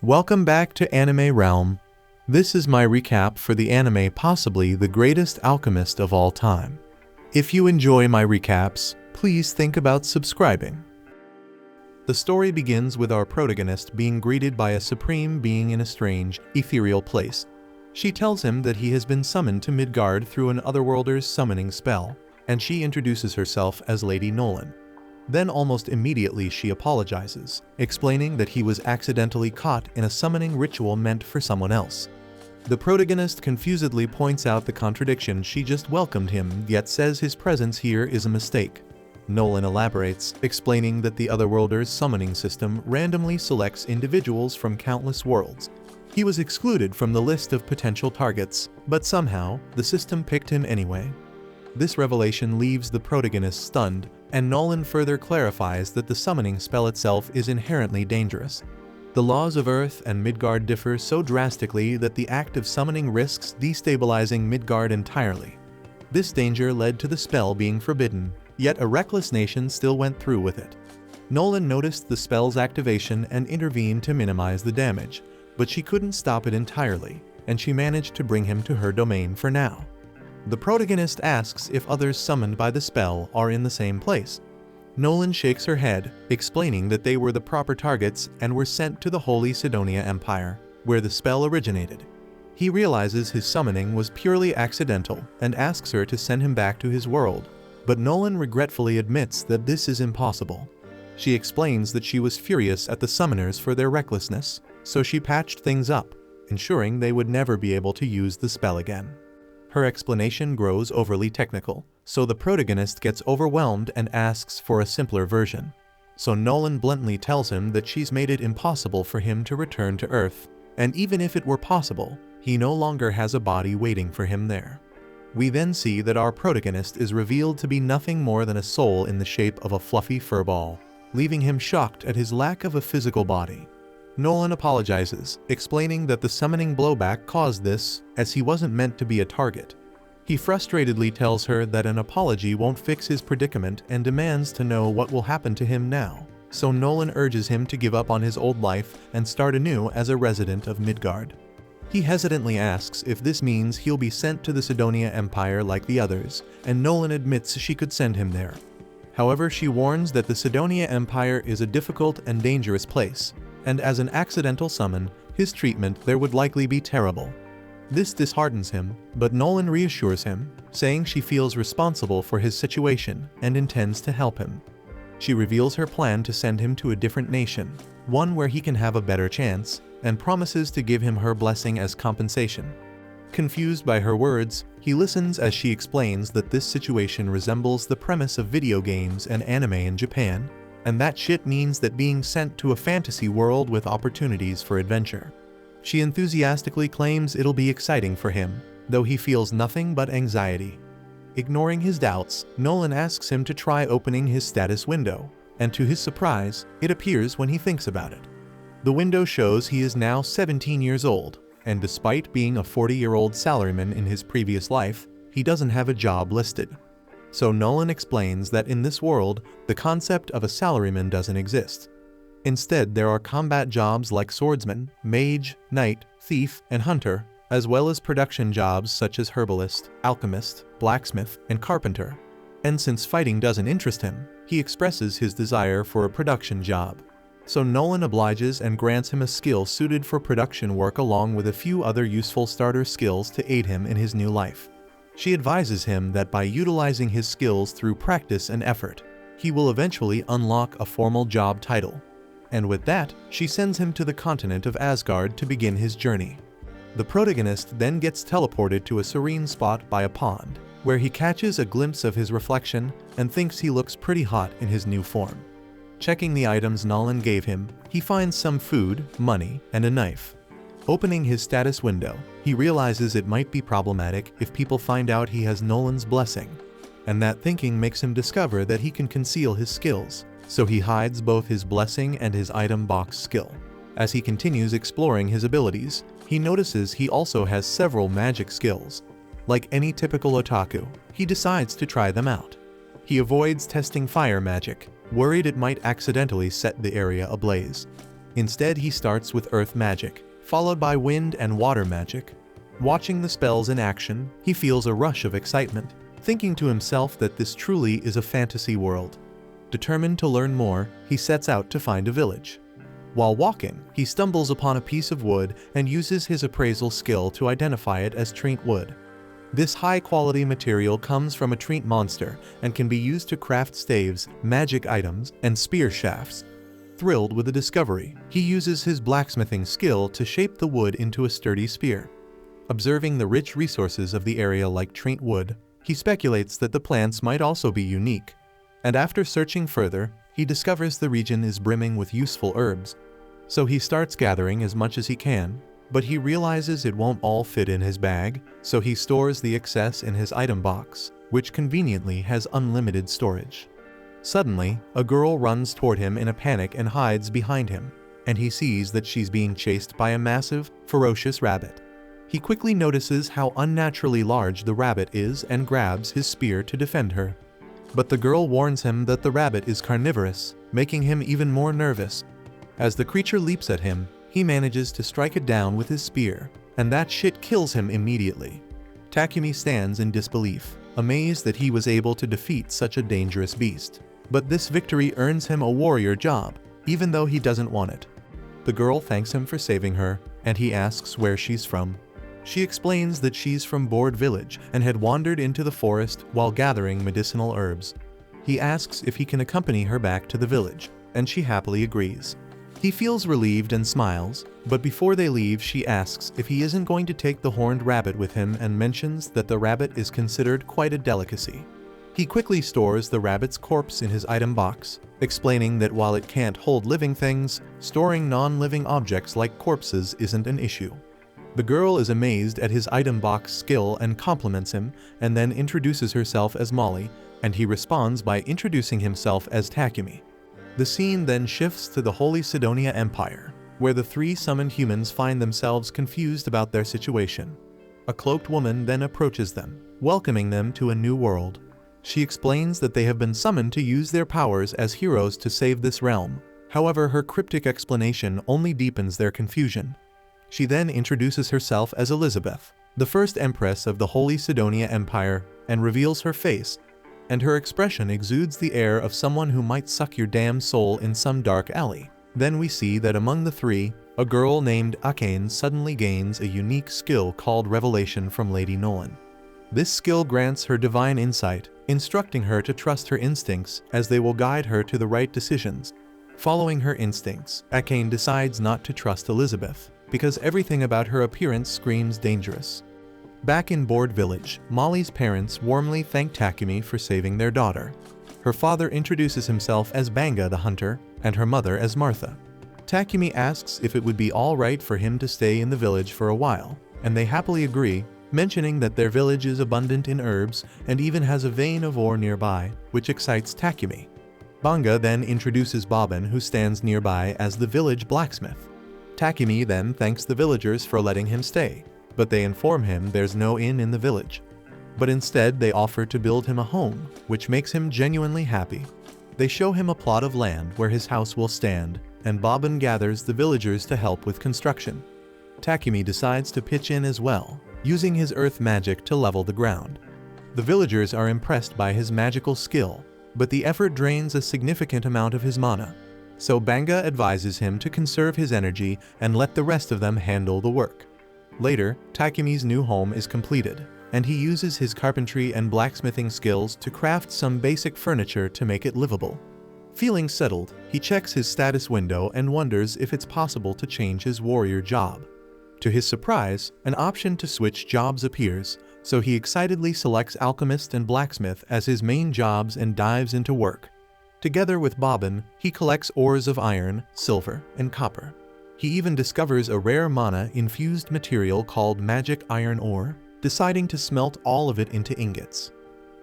Welcome back to AnimeRealm. This is my recap for the anime possibly the greatest alchemist of all time. If you enjoy my recaps, please think about subscribing. The story begins with our protagonist being greeted by a supreme being in a strange, ethereal place. She tells him that he has been summoned to Midgard through an otherworlder's summoning spell, and she introduces herself as Lady Nolan. Then almost immediately she apologizes, explaining that he was accidentally caught in a summoning ritual meant for someone else. The protagonist confusedly points out the contradiction. She just welcomed him, yet says his presence here is a mistake. Nolan elaborates, explaining that the otherworlder's summoning system randomly selects individuals from countless worlds. He was excluded from the list of potential targets, but somehow, the system picked him anyway. This revelation leaves the protagonist stunned, and Nolan further clarifies that the summoning spell itself is inherently dangerous. The laws of Earth and Midgard differ so drastically that the act of summoning risks destabilizing Midgard entirely. This danger led to the spell being forbidden, yet a reckless nation still went through with it. Nolan noticed the spell's activation and intervened to minimize the damage, but she couldn't stop it entirely, and she managed to bring him to her domain for now. The protagonist asks if others summoned by the spell are in the same place. Nolan shakes her head, explaining that they were the proper targets and were sent to the Holy Sidonia Empire, where the spell originated. He realizes his summoning was purely accidental and asks her to send him back to his world, but Nolan regretfully admits that this is impossible. She explains that she was furious at the summoners for their recklessness, so she patched things up, ensuring they would never be able to use the spell again. Her explanation grows overly technical, so the protagonist gets overwhelmed and asks for a simpler version. So Nolan bluntly tells him that she's made it impossible for him to return to Earth, and even if it were possible, he no longer has a body waiting for him there. We then see that our protagonist is revealed to be nothing more than a soul in the shape of a fluffy furball, leaving him shocked at his lack of a physical body. Nolan apologizes, explaining that the summoning blowback caused this, as he wasn't meant to be a target. He frustratedly tells her that an apology won't fix his predicament and demands to know what will happen to him now, so Nolan urges him to give up on his old life and start anew as a resident of Midgard. He hesitantly asks if this means he'll be sent to the Sidonia Empire like the others, and Nolan admits she could send him there. However, she warns that the Sidonia Empire is a difficult and dangerous place, and as an accidental summon, his treatment there would likely be terrible. This disheartens him, but Nolan reassures him, saying she feels responsible for his situation and intends to help him. She reveals her plan to send him to a different nation, one where he can have a better chance, and promises to give him her blessing as compensation. Confused by her words, he listens as she explains that this situation resembles the premise of video games and anime in Japan, and that shit means that being sent to a fantasy world with opportunities for adventure. She enthusiastically claims it'll be exciting for him, though he feels nothing but anxiety. Ignoring his doubts, Nolan asks him to try opening his status window, and to his surprise, it appears when he thinks about it. The window shows he is now 17 years old, and despite being a 40-year-old salaryman in his previous life, he doesn't have a job listed. So Nolan explains that in this world, the concept of a salaryman doesn't exist. Instead, there are combat jobs like swordsman, mage, knight, thief, and hunter, as well as production jobs such as herbalist, alchemist, blacksmith, and carpenter. And since fighting doesn't interest him, he expresses his desire for a production job. So Nolan obliges and grants him a skill suited for production work along with a few other useful starter skills to aid him in his new life. She advises him that by utilizing his skills through practice and effort, he will eventually unlock a formal job title. And with that, she sends him to the continent of Asgard to begin his journey. The protagonist then gets teleported to a serene spot by a pond, where he catches a glimpse of his reflection and thinks he looks pretty hot in his new form. Checking the items Nolan gave him, he finds some food, money, and a knife. Opening his status window, he realizes it might be problematic if people find out he has Nolan's blessing, and that thinking makes him discover that he can conceal his skills, so he hides both his blessing and his item box skill. As he continues exploring his abilities, he notices he also has several magic skills. Like any typical otaku, he decides to try them out. He avoids testing fire magic, worried it might accidentally set the area ablaze. Instead, he starts with earth magic, followed by wind and water magic. Watching the spells in action, he feels a rush of excitement, thinking to himself that this truly is a fantasy world. Determined to learn more, he sets out to find a village. While walking, he stumbles upon a piece of wood and uses his appraisal skill to identify it as treant wood. This high-quality material comes from a treant monster and can be used to craft staves, magic items, and spear shafts. Thrilled with the discovery, he uses his blacksmithing skill to shape the wood into a sturdy spear. Observing the rich resources of the area like treant wood, he speculates that the plants might also be unique. And after searching further, he discovers the region is brimming with useful herbs. So he starts gathering as much as he can, but he realizes it won't all fit in his bag, so he stores the excess in his item box, which conveniently has unlimited storage. Suddenly, a girl runs toward him in a panic and hides behind him, and he sees that she's being chased by a massive, ferocious rabbit. He quickly notices how unnaturally large the rabbit is and grabs his spear to defend her. But the girl warns him that the rabbit is carnivorous, making him even more nervous. As the creature leaps at him, he manages to strike it down with his spear, and that shit kills him immediately. Takumi stands in disbelief, amazed that he was able to defeat such a dangerous beast. But this victory earns him a warrior job, even though he doesn't want it. The girl thanks him for saving her, and he asks where she's from. She explains that she's from Board Village and had wandered into the forest while gathering medicinal herbs. He asks if he can accompany her back to the village, and she happily agrees. He feels relieved and smiles, but before they leave she asks if he isn't going to take the horned rabbit with him and mentions that the rabbit is considered quite a delicacy. He quickly stores the rabbit's corpse in his item box, explaining that while it can't hold living things, storing non-living objects like corpses isn't an issue. The girl is amazed at his item box skill and compliments him, and then introduces herself as Molly, and he responds by introducing himself as Takumi. The scene then shifts to the Holy Sidonia Empire, where the three summoned humans find themselves confused about their situation. A cloaked woman then approaches them, welcoming them to a new world. She explains that they have been summoned to use their powers as heroes to save this realm. However, her cryptic explanation only deepens their confusion. She then introduces herself as Elizabeth, the first empress of the Holy Sidonia Empire, and reveals her face, and her expression exudes the air of someone who might suck your damn soul in some dark alley. Then we see that among the three, a girl named Akane suddenly gains a unique skill called Revelation from Lady Nolan. This skill grants her divine insight, instructing her to trust her instincts as they will guide her to the right decisions. Following her instincts, Akane decides not to trust Elizabeth, because everything about her appearance screams dangerous. Back in Board Village, Molly's parents warmly thank Takumi for saving their daughter. Her father introduces himself as Banga the hunter, and her mother as Martha. Takumi asks if it would be alright for him to stay in the village for a while, and they happily agree, mentioning that their village is abundant in herbs and even has a vein of ore nearby, which excites Takumi. Banga then introduces Bobbin, who stands nearby as the village blacksmith. Takumi then thanks the villagers for letting him stay, but they inform him there's no inn in the village. But instead they offer to build him a home, which makes him genuinely happy. They show him a plot of land where his house will stand, and Bobbin gathers the villagers to help with construction. Takumi decides to pitch in as well, using his earth magic to level the ground. The villagers are impressed by his magical skill, but the effort drains a significant amount of his mana. So Banga advises him to conserve his energy and let the rest of them handle the work. Later, Takumi's new home is completed, and he uses his carpentry and blacksmithing skills to craft some basic furniture to make it livable. Feeling settled, he checks his status window and wonders if it's possible to change his warrior job. To his surprise, an option to switch jobs appears, so he excitedly selects alchemist and blacksmith as his main jobs and dives into work. Together with Bobbin, he collects ores of iron, silver, and copper. He even discovers a rare mana-infused material called magic iron ore, deciding to smelt all of it into ingots.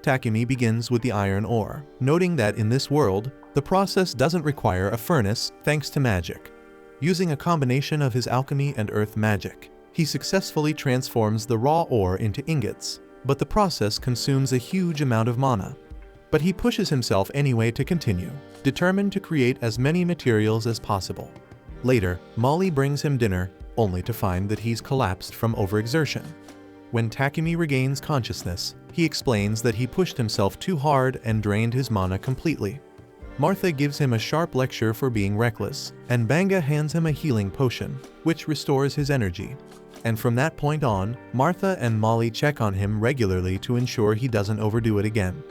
Takumi begins with the iron ore, noting that in this world, the process doesn't require a furnace thanks to magic. Using a combination of his alchemy and earth magic, he successfully transforms the raw ore into ingots, but the process consumes a huge amount of mana. But he pushes himself anyway to continue, determined to create as many materials as possible. Later, Molly brings him dinner, only to find that he's collapsed from overexertion. When Takumi regains consciousness, he explains that he pushed himself too hard and drained his mana completely. Martha gives him a sharp lecture for being reckless, and Banga hands him a healing potion, which restores his energy. And from that point on, Martha and Molly check on him regularly to ensure he doesn't overdo it again.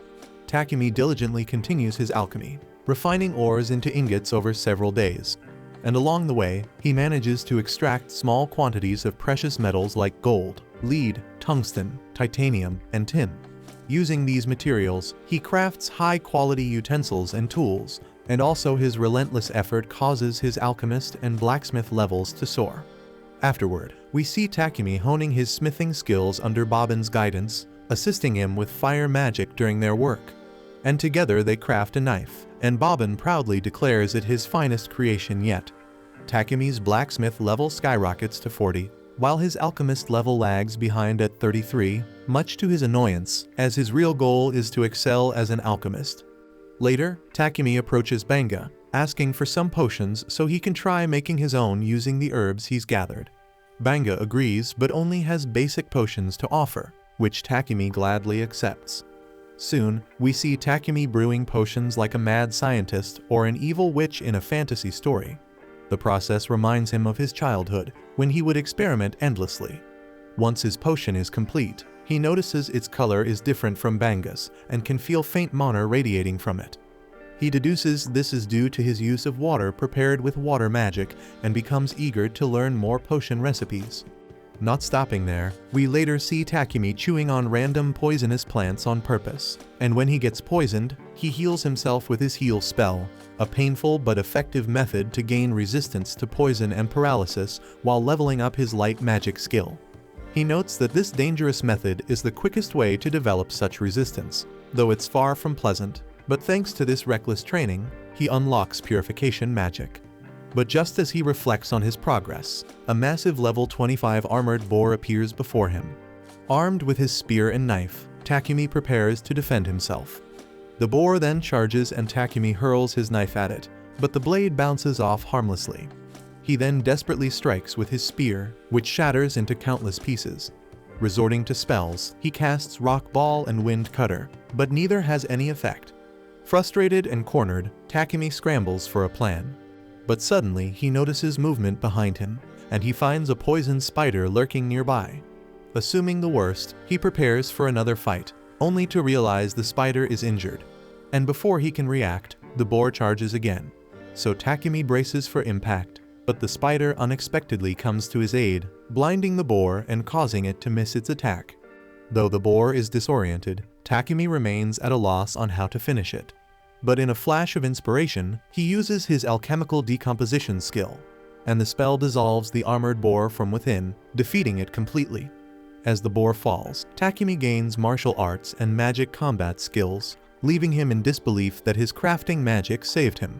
Takumi diligently continues his alchemy, refining ores into ingots over several days. And along the way, he manages to extract small quantities of precious metals like gold, lead, tungsten, titanium, and tin. Using these materials, he crafts high-quality utensils and tools, and also his relentless effort causes his alchemist and blacksmith levels to soar. Afterward, we see Takumi honing his smithing skills under Bobbin's guidance, assisting him with fire magic during their work. And together they craft a knife, and Bobbin proudly declares it his finest creation yet. Takumi's blacksmith level skyrockets to 40, while his alchemist level lags behind at 33, much to his annoyance, as his real goal is to excel as an alchemist. Later, Takumi approaches Banga, asking for some potions so he can try making his own using the herbs he's gathered. Banga agrees but only has basic potions to offer, which Takumi gladly accepts. Soon, we see Takumi brewing potions like a mad scientist or an evil witch in a fantasy story. The process reminds him of his childhood, when he would experiment endlessly. Once his potion is complete, he notices its color is different from Banga's and can feel faint mana radiating from it. He deduces this is due to his use of water prepared with water magic and becomes eager to learn more potion recipes. Not stopping there, we later see Takumi chewing on random poisonous plants on purpose, and when he gets poisoned, he heals himself with his heal spell, a painful but effective method to gain resistance to poison and paralysis while leveling up his light magic skill. He notes that this dangerous method is the quickest way to develop such resistance, though it's far from pleasant, but thanks to this reckless training, he unlocks purification magic. But just as he reflects on his progress, a massive level 25 armored boar appears before him. Armed with his spear and knife, Takumi prepares to defend himself. The boar then charges and Takumi hurls his knife at it, but the blade bounces off harmlessly. He then desperately strikes with his spear, which shatters into countless pieces. Resorting to spells, he casts Rock Ball and Wind Cutter, but neither has any effect. Frustrated and cornered, Takumi scrambles for a plan. But suddenly he notices movement behind him, and he finds a poisoned spider lurking nearby. Assuming the worst, he prepares for another fight, only to realize the spider is injured. And before he can react, the boar charges again. So Takumi braces for impact, but the spider unexpectedly comes to his aid, blinding the boar and causing it to miss its attack. Though the boar is disoriented, Takumi remains at a loss on how to finish it. But in a flash of inspiration, he uses his alchemical decomposition skill, and the spell dissolves the armored boar from within, defeating it completely. As the boar falls, Takumi gains martial arts and magic combat skills, leaving him in disbelief that his crafting magic saved him.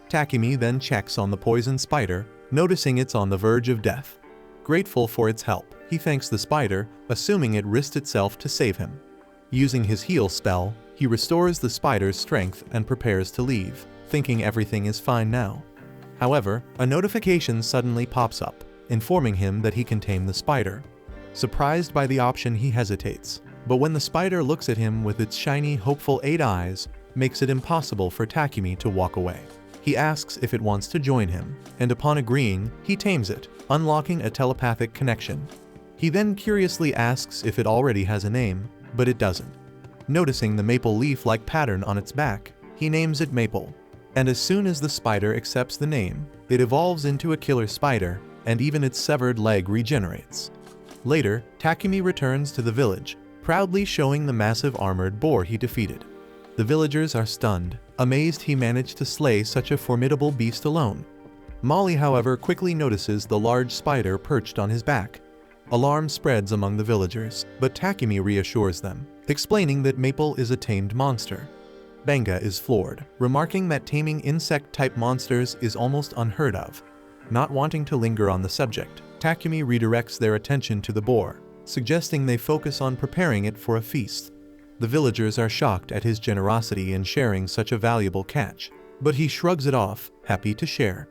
Takumi then checks on the poisoned spider, noticing it's on the verge of death. Grateful for its help, he thanks the spider, assuming it risked itself to save him. Using his heal spell, he restores the spider's strength and prepares to leave, thinking everything is fine now. However, a notification suddenly pops up, informing him that he can tame the spider. Surprised by the option, he hesitates, but when the spider looks at him with its shiny, hopeful 8 eyes, makes it impossible for Takumi to walk away. He asks if it wants to join him, and upon agreeing, he tames it, unlocking a telepathic connection. He then curiously asks if it already has a name, but it doesn't. Noticing the maple leaf-like pattern on its back, he names it Maple. And as soon as the spider accepts the name, it evolves into a killer spider, and even its severed leg regenerates. Later, Takumi returns to the village, proudly showing the massive armored boar he defeated. The villagers are stunned, amazed he managed to slay such a formidable beast alone. Molly, however, quickly notices the large spider perched on his back. Alarm spreads among the villagers, but Takumi reassures them, explaining that Maple is a tamed monster. Banga is floored, remarking that taming insect-type monsters is almost unheard of. Not wanting to linger on the subject, Takumi redirects their attention to the boar, suggesting they focus on preparing it for a feast. The villagers are shocked at his generosity in sharing such a valuable catch, but he shrugs it off, happy to share.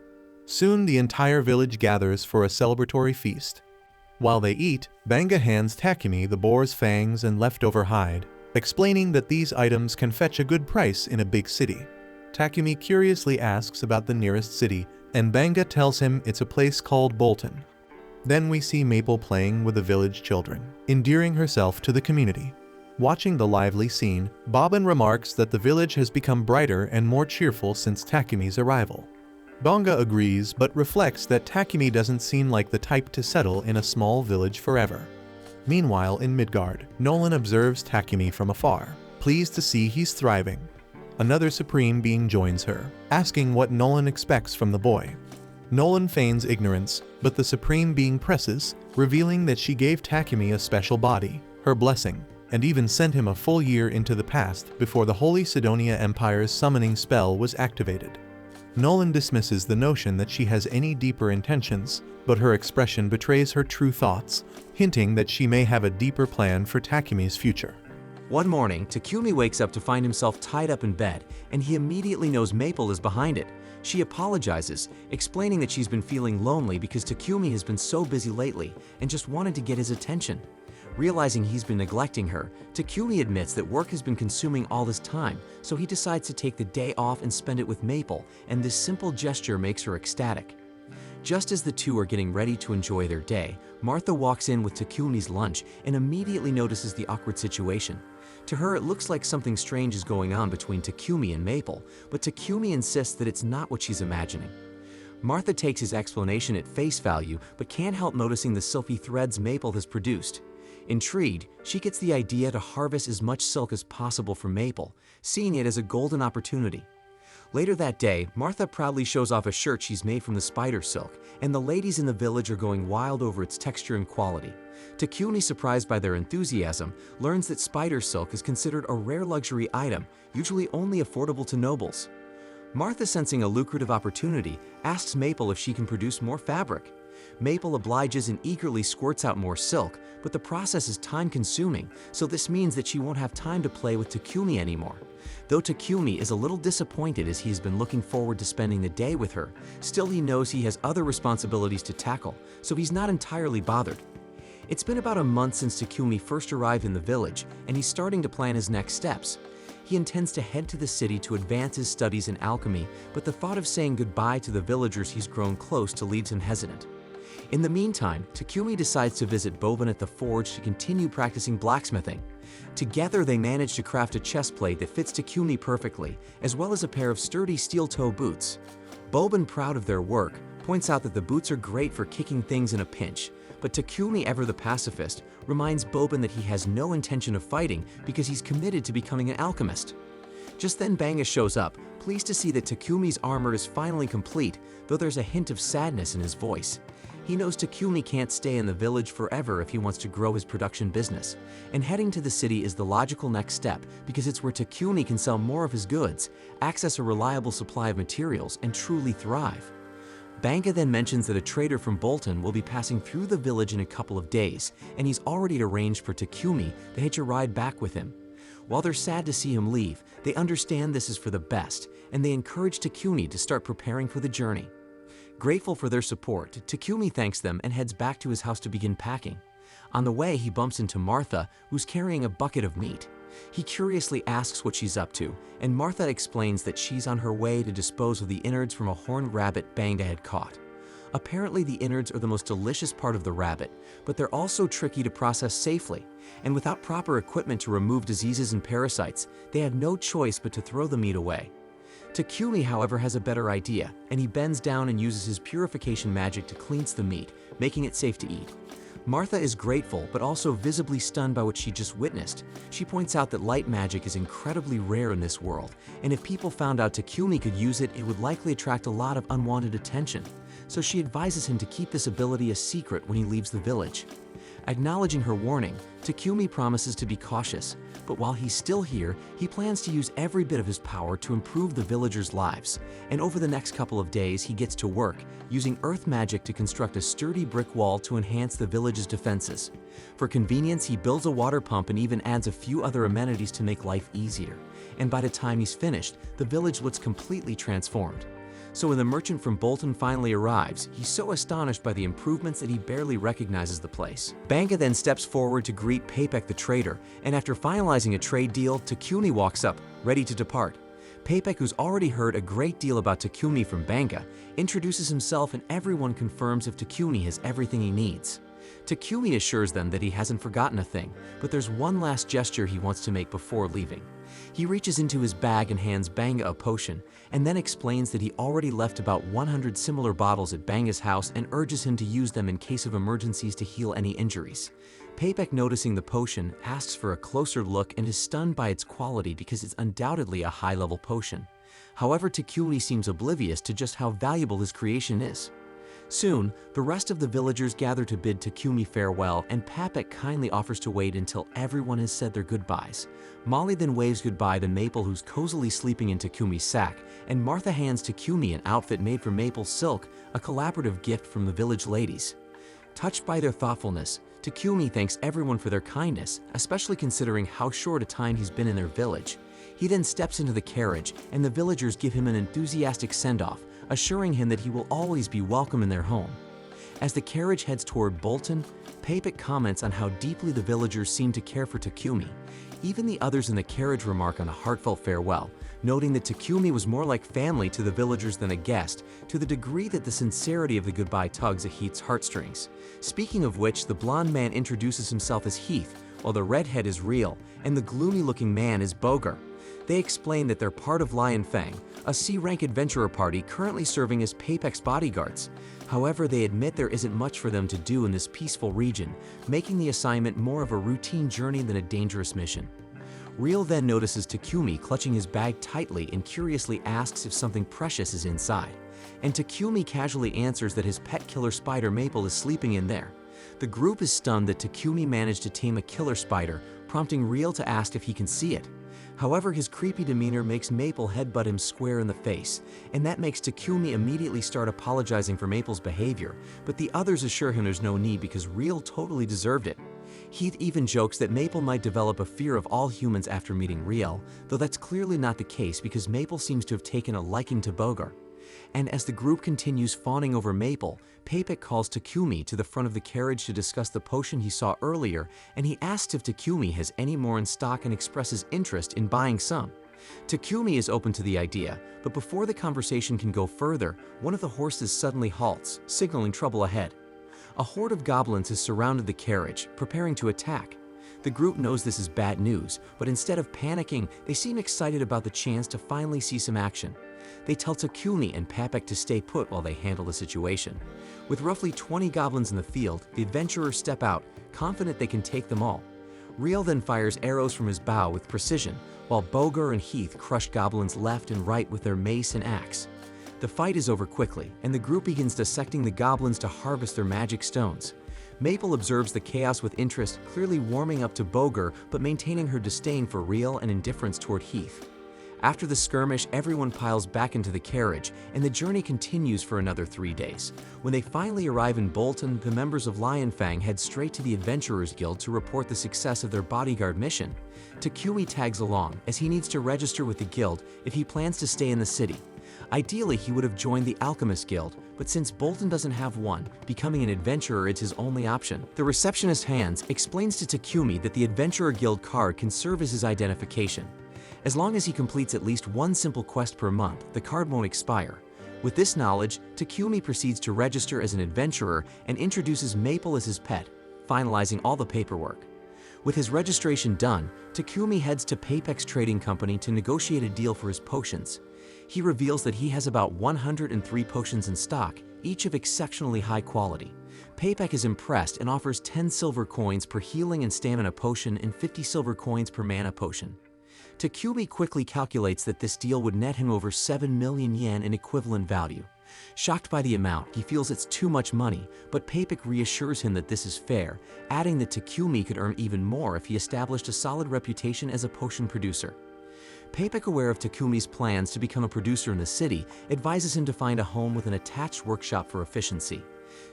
Soon the entire village gathers for a celebratory feast. While they eat, Banga hands Takumi the boar's fangs and leftover hide, explaining that these items can fetch a good price in a big city. Takumi curiously asks about the nearest city, and Banga tells him it's a place called Bolton. Then we see Maple playing with the village children, endearing herself to the community. Watching the lively scene, Bobbin remarks that the village has become brighter and more cheerful since Takumi's arrival. Banga agrees but reflects that Takumi doesn't seem like the type to settle in a small village forever. Meanwhile, in Midgard, Nolan observes Takumi from afar, pleased to see he's thriving. Another Supreme Being joins her, asking what Nolan expects from the boy. Nolan feigns ignorance, but the Supreme Being presses, revealing that she gave Takumi a special body, her blessing, and even sent him a full year into the past before the Holy Sidonia Empire's summoning spell was activated. Nolan dismisses the notion that she has any deeper intentions, but her expression betrays her true thoughts, hinting that she may have a deeper plan for Takumi's future. One morning, Takumi wakes up to find himself tied up in bed, and he immediately knows Maple is behind it. She apologizes, explaining that she's been feeling lonely because Takumi has been so busy lately and just wanted to get his attention. Realizing he's been neglecting her, Takumi admits that work has been consuming all this time, so he decides to take the day off and spend it with Maple, and this simple gesture makes her ecstatic. Just as the two are getting ready to enjoy their day, Martha walks in with Takumi's lunch and immediately notices the awkward situation. To her, it looks like something strange is going on between Takumi and Maple, but Takumi insists that it's not what she's imagining. Martha takes his explanation at face value, but can't help noticing the silky threads Maple has produced. Intrigued, she gets the idea to harvest as much silk as possible from Maple, seeing it as a golden opportunity. Later that day, Martha proudly shows off a shirt she's made from the spider silk, and the ladies in the village are going wild over its texture and quality. Takumi, surprised by their enthusiasm, learns that spider silk is considered a rare luxury item, usually only affordable to nobles. Martha, sensing a lucrative opportunity, asks Maple if she can produce more fabric. Maple obliges and eagerly squirts out more silk, but the process is time-consuming, so this means that she won't have time to play with Takumi anymore. Though Takumi is a little disappointed as he's been looking forward to spending the day with her, still he knows he has other responsibilities to tackle, so he's not entirely bothered. It's been about a month since Takumi first arrived in the village, and he's starting to plan his next steps. He intends to head to the city to advance his studies in alchemy, but the thought of saying goodbye to the villagers he's grown close to leaves him hesitant. In the meantime, Takumi decides to visit Boban at the forge to continue practicing blacksmithing. Together they manage to craft a chest plate that fits Takumi perfectly, as well as a pair of sturdy steel-toe boots. Boban, proud of their work, points out that the boots are great for kicking things in a pinch, but Takumi, ever the pacifist, reminds Boban that he has no intention of fighting because he's committed to becoming an alchemist. Just then Banga shows up, pleased to see that Takumi's armor is finally complete, though there's a hint of sadness in his voice. He knows Takumi can't stay in the village forever if he wants to grow his production business, and heading to the city is the logical next step because it's where Takumi can sell more of his goods, access a reliable supply of materials, and truly thrive. Banga then mentions that a trader from Bolton will be passing through the village in a couple of days, and he's already arranged for Takumi to hitch a ride back with him. While they're sad to see him leave, they understand this is for the best, and they encourage Takumi to start preparing for the journey. Grateful for their support, Takumi thanks them and heads back to his house to begin packing. On the way, he bumps into Martha, who's carrying a bucket of meat. He curiously asks what she's up to, and Martha explains that she's on her way to dispose of the innards from a horned rabbit Banga had caught. Apparently, the innards are the most delicious part of the rabbit, but they're also tricky to process safely, and without proper equipment to remove diseases and parasites, they had no choice but to throw the meat away. Takumi, however, has a better idea, and he bends down and uses his purification magic to cleanse the meat, making it safe to eat. Martha is grateful, but also visibly stunned by what she just witnessed. She points out that light magic is incredibly rare in this world, and if people found out Takumi could use it, it would likely attract a lot of unwanted attention. So she advises him to keep this ability a secret when he leaves the village. Acknowledging her warning, Takumi promises to be cautious, but while he's still here, he plans to use every bit of his power to improve the villagers' lives, and over the next couple of days he gets to work, using earth magic to construct a sturdy brick wall to enhance the village's defenses. For convenience, he builds a water pump and even adds a few other amenities to make life easier, and by the time he's finished, the village looks completely transformed. So when the merchant from Bolton finally arrives, he's so astonished by the improvements that he barely recognizes the place. Banga then steps forward to greet Papek the trader, and after finalizing a trade deal, Takumi walks up, ready to depart. Papek, who's already heard a great deal about Takumi from Banga, introduces himself and everyone confirms if Takumi has everything he needs. Takumi assures them that he hasn't forgotten a thing, but there's one last gesture he wants to make before leaving. He reaches into his bag and hands Banga a potion, and then explains that he already left about 100 similar bottles at Banga's house and urges him to use them in case of emergencies to heal any injuries. Papek, noticing the potion, asks for a closer look and is stunned by its quality because it's undoubtedly a high-level potion. However, Takumi seems oblivious to just how valuable his creation is. Soon, the rest of the villagers gather to bid Takumi farewell, and Papek kindly offers to wait until everyone has said their goodbyes. Molly then waves goodbye to Maple, who's cozily sleeping in Takumi's sack, and Martha hands Takumi an outfit made from maple silk, a collaborative gift from the village ladies. Touched by their thoughtfulness, Takumi thanks everyone for their kindness, especially considering how short a time he's been in their village. He then steps into the carriage, and the villagers give him an enthusiastic send-off, assuring him that he will always be welcome in their home. As the carriage heads toward Bolton, Papek comments on how deeply the villagers seem to care for Takumi. Even the others in the carriage remark on a heartfelt farewell, noting that Takumi was more like family to the villagers than a guest, to the degree that the sincerity of the goodbye tugs at Heath's heartstrings. Speaking of which, the blonde man introduces himself as Heath, while the redhead is Real, and the gloomy-looking man is Boger. They explain that they're part of Lion Fang, a C-rank adventurer party currently serving as Papek's bodyguards. However, they admit there isn't much for them to do in this peaceful region, making the assignment more of a routine journey than a dangerous mission. Real then notices Takumi clutching his bag tightly and curiously asks if something precious is inside. And Takumi casually answers that his pet killer spider Maple is sleeping in there. The group is stunned that Takumi managed to tame a killer spider, prompting Real to ask if he can see it. However, his creepy demeanor makes Maple headbutt him square in the face, and that makes Takumi immediately start apologizing for Maple's behavior, but the others assure him there's no need because Real totally deserved it. Heath even jokes that Maple might develop a fear of all humans after meeting Real, though that's clearly not the case because Maple seems to have taken a liking to Boger. And as the group continues fawning over Maple, Papek calls Takumi to the front of the carriage to discuss the potion he saw earlier, and he asks if Takumi has any more in stock and expresses interest in buying some. Takumi is open to the idea, but before the conversation can go further, one of the horses suddenly halts, signaling trouble ahead. A horde of goblins has surrounded the carriage, preparing to attack. The group knows this is bad news, but instead of panicking, they seem excited about the chance to finally see some action. They tell Takumi and Papek to stay put while they handle the situation. With roughly 20 goblins in the field, the adventurers step out, confident they can take them all. Real then fires arrows from his bow with precision, while Boger and Heath crush goblins left and right with their mace and axe. The fight is over quickly, and the group begins dissecting the goblins to harvest their magic stones. Maple observes the chaos with interest, clearly warming up to Boger but maintaining her disdain for Real and indifference toward Heath. After the skirmish, everyone piles back into the carriage, and the journey continues for another 3 days. When they finally arrive in Bolton, the members of Lion Fang head straight to the Adventurers Guild to report the success of their bodyguard mission. Takumi tags along, as he needs to register with the guild if he plans to stay in the city. Ideally, he would have joined the Alchemist Guild, but since Bolton doesn't have one, becoming an adventurer is his only option. The receptionist Hans explains to Takumi that the Adventurer Guild card can serve as his identification. As long as he completes at least one simple quest per month, the card won't expire. With this knowledge, Takumi proceeds to register as an adventurer and introduces Maple as his pet, finalizing all the paperwork. With his registration done, Takumi heads to Papek's trading company to negotiate a deal for his potions. He reveals that he has about 103 potions in stock, each of exceptionally high quality. Papek is impressed and offers 10 silver coins per healing and stamina potion and 50 silver coins per mana potion. Takumi quickly calculates that this deal would net him over 7 million yen in equivalent value. Shocked by the amount, he feels it's too much money, but Papek reassures him that this is fair, adding that Takumi could earn even more if he established a solid reputation as a potion producer. Papek, aware of Takumi's plans to become a producer in the city, advises him to find a home with an attached workshop for efficiency.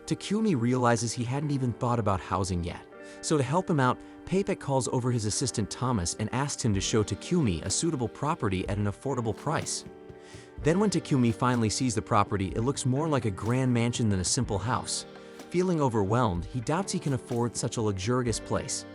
Takumi realizes he hadn't even thought about housing yet. So to help him out, Papek calls over his assistant Thomas and asks him to show Takumi a suitable property at an affordable price. Then when Takumi finally sees the property, it looks more like a grand mansion than a simple house. Feeling overwhelmed, he doubts he can afford such a luxurious place.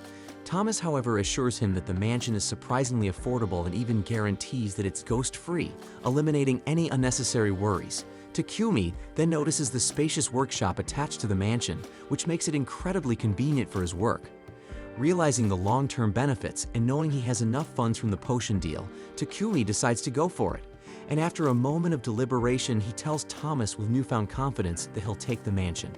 Thomas, however, assures him that the mansion is surprisingly affordable and even guarantees that it's ghost-free, eliminating any unnecessary worries. Takumi then notices the spacious workshop attached to the mansion, which makes it incredibly convenient for his work. Realizing the long-term benefits and knowing he has enough funds from the potion deal, Takumi decides to go for it. And after a moment of deliberation, he tells Thomas with newfound confidence that he'll take the mansion.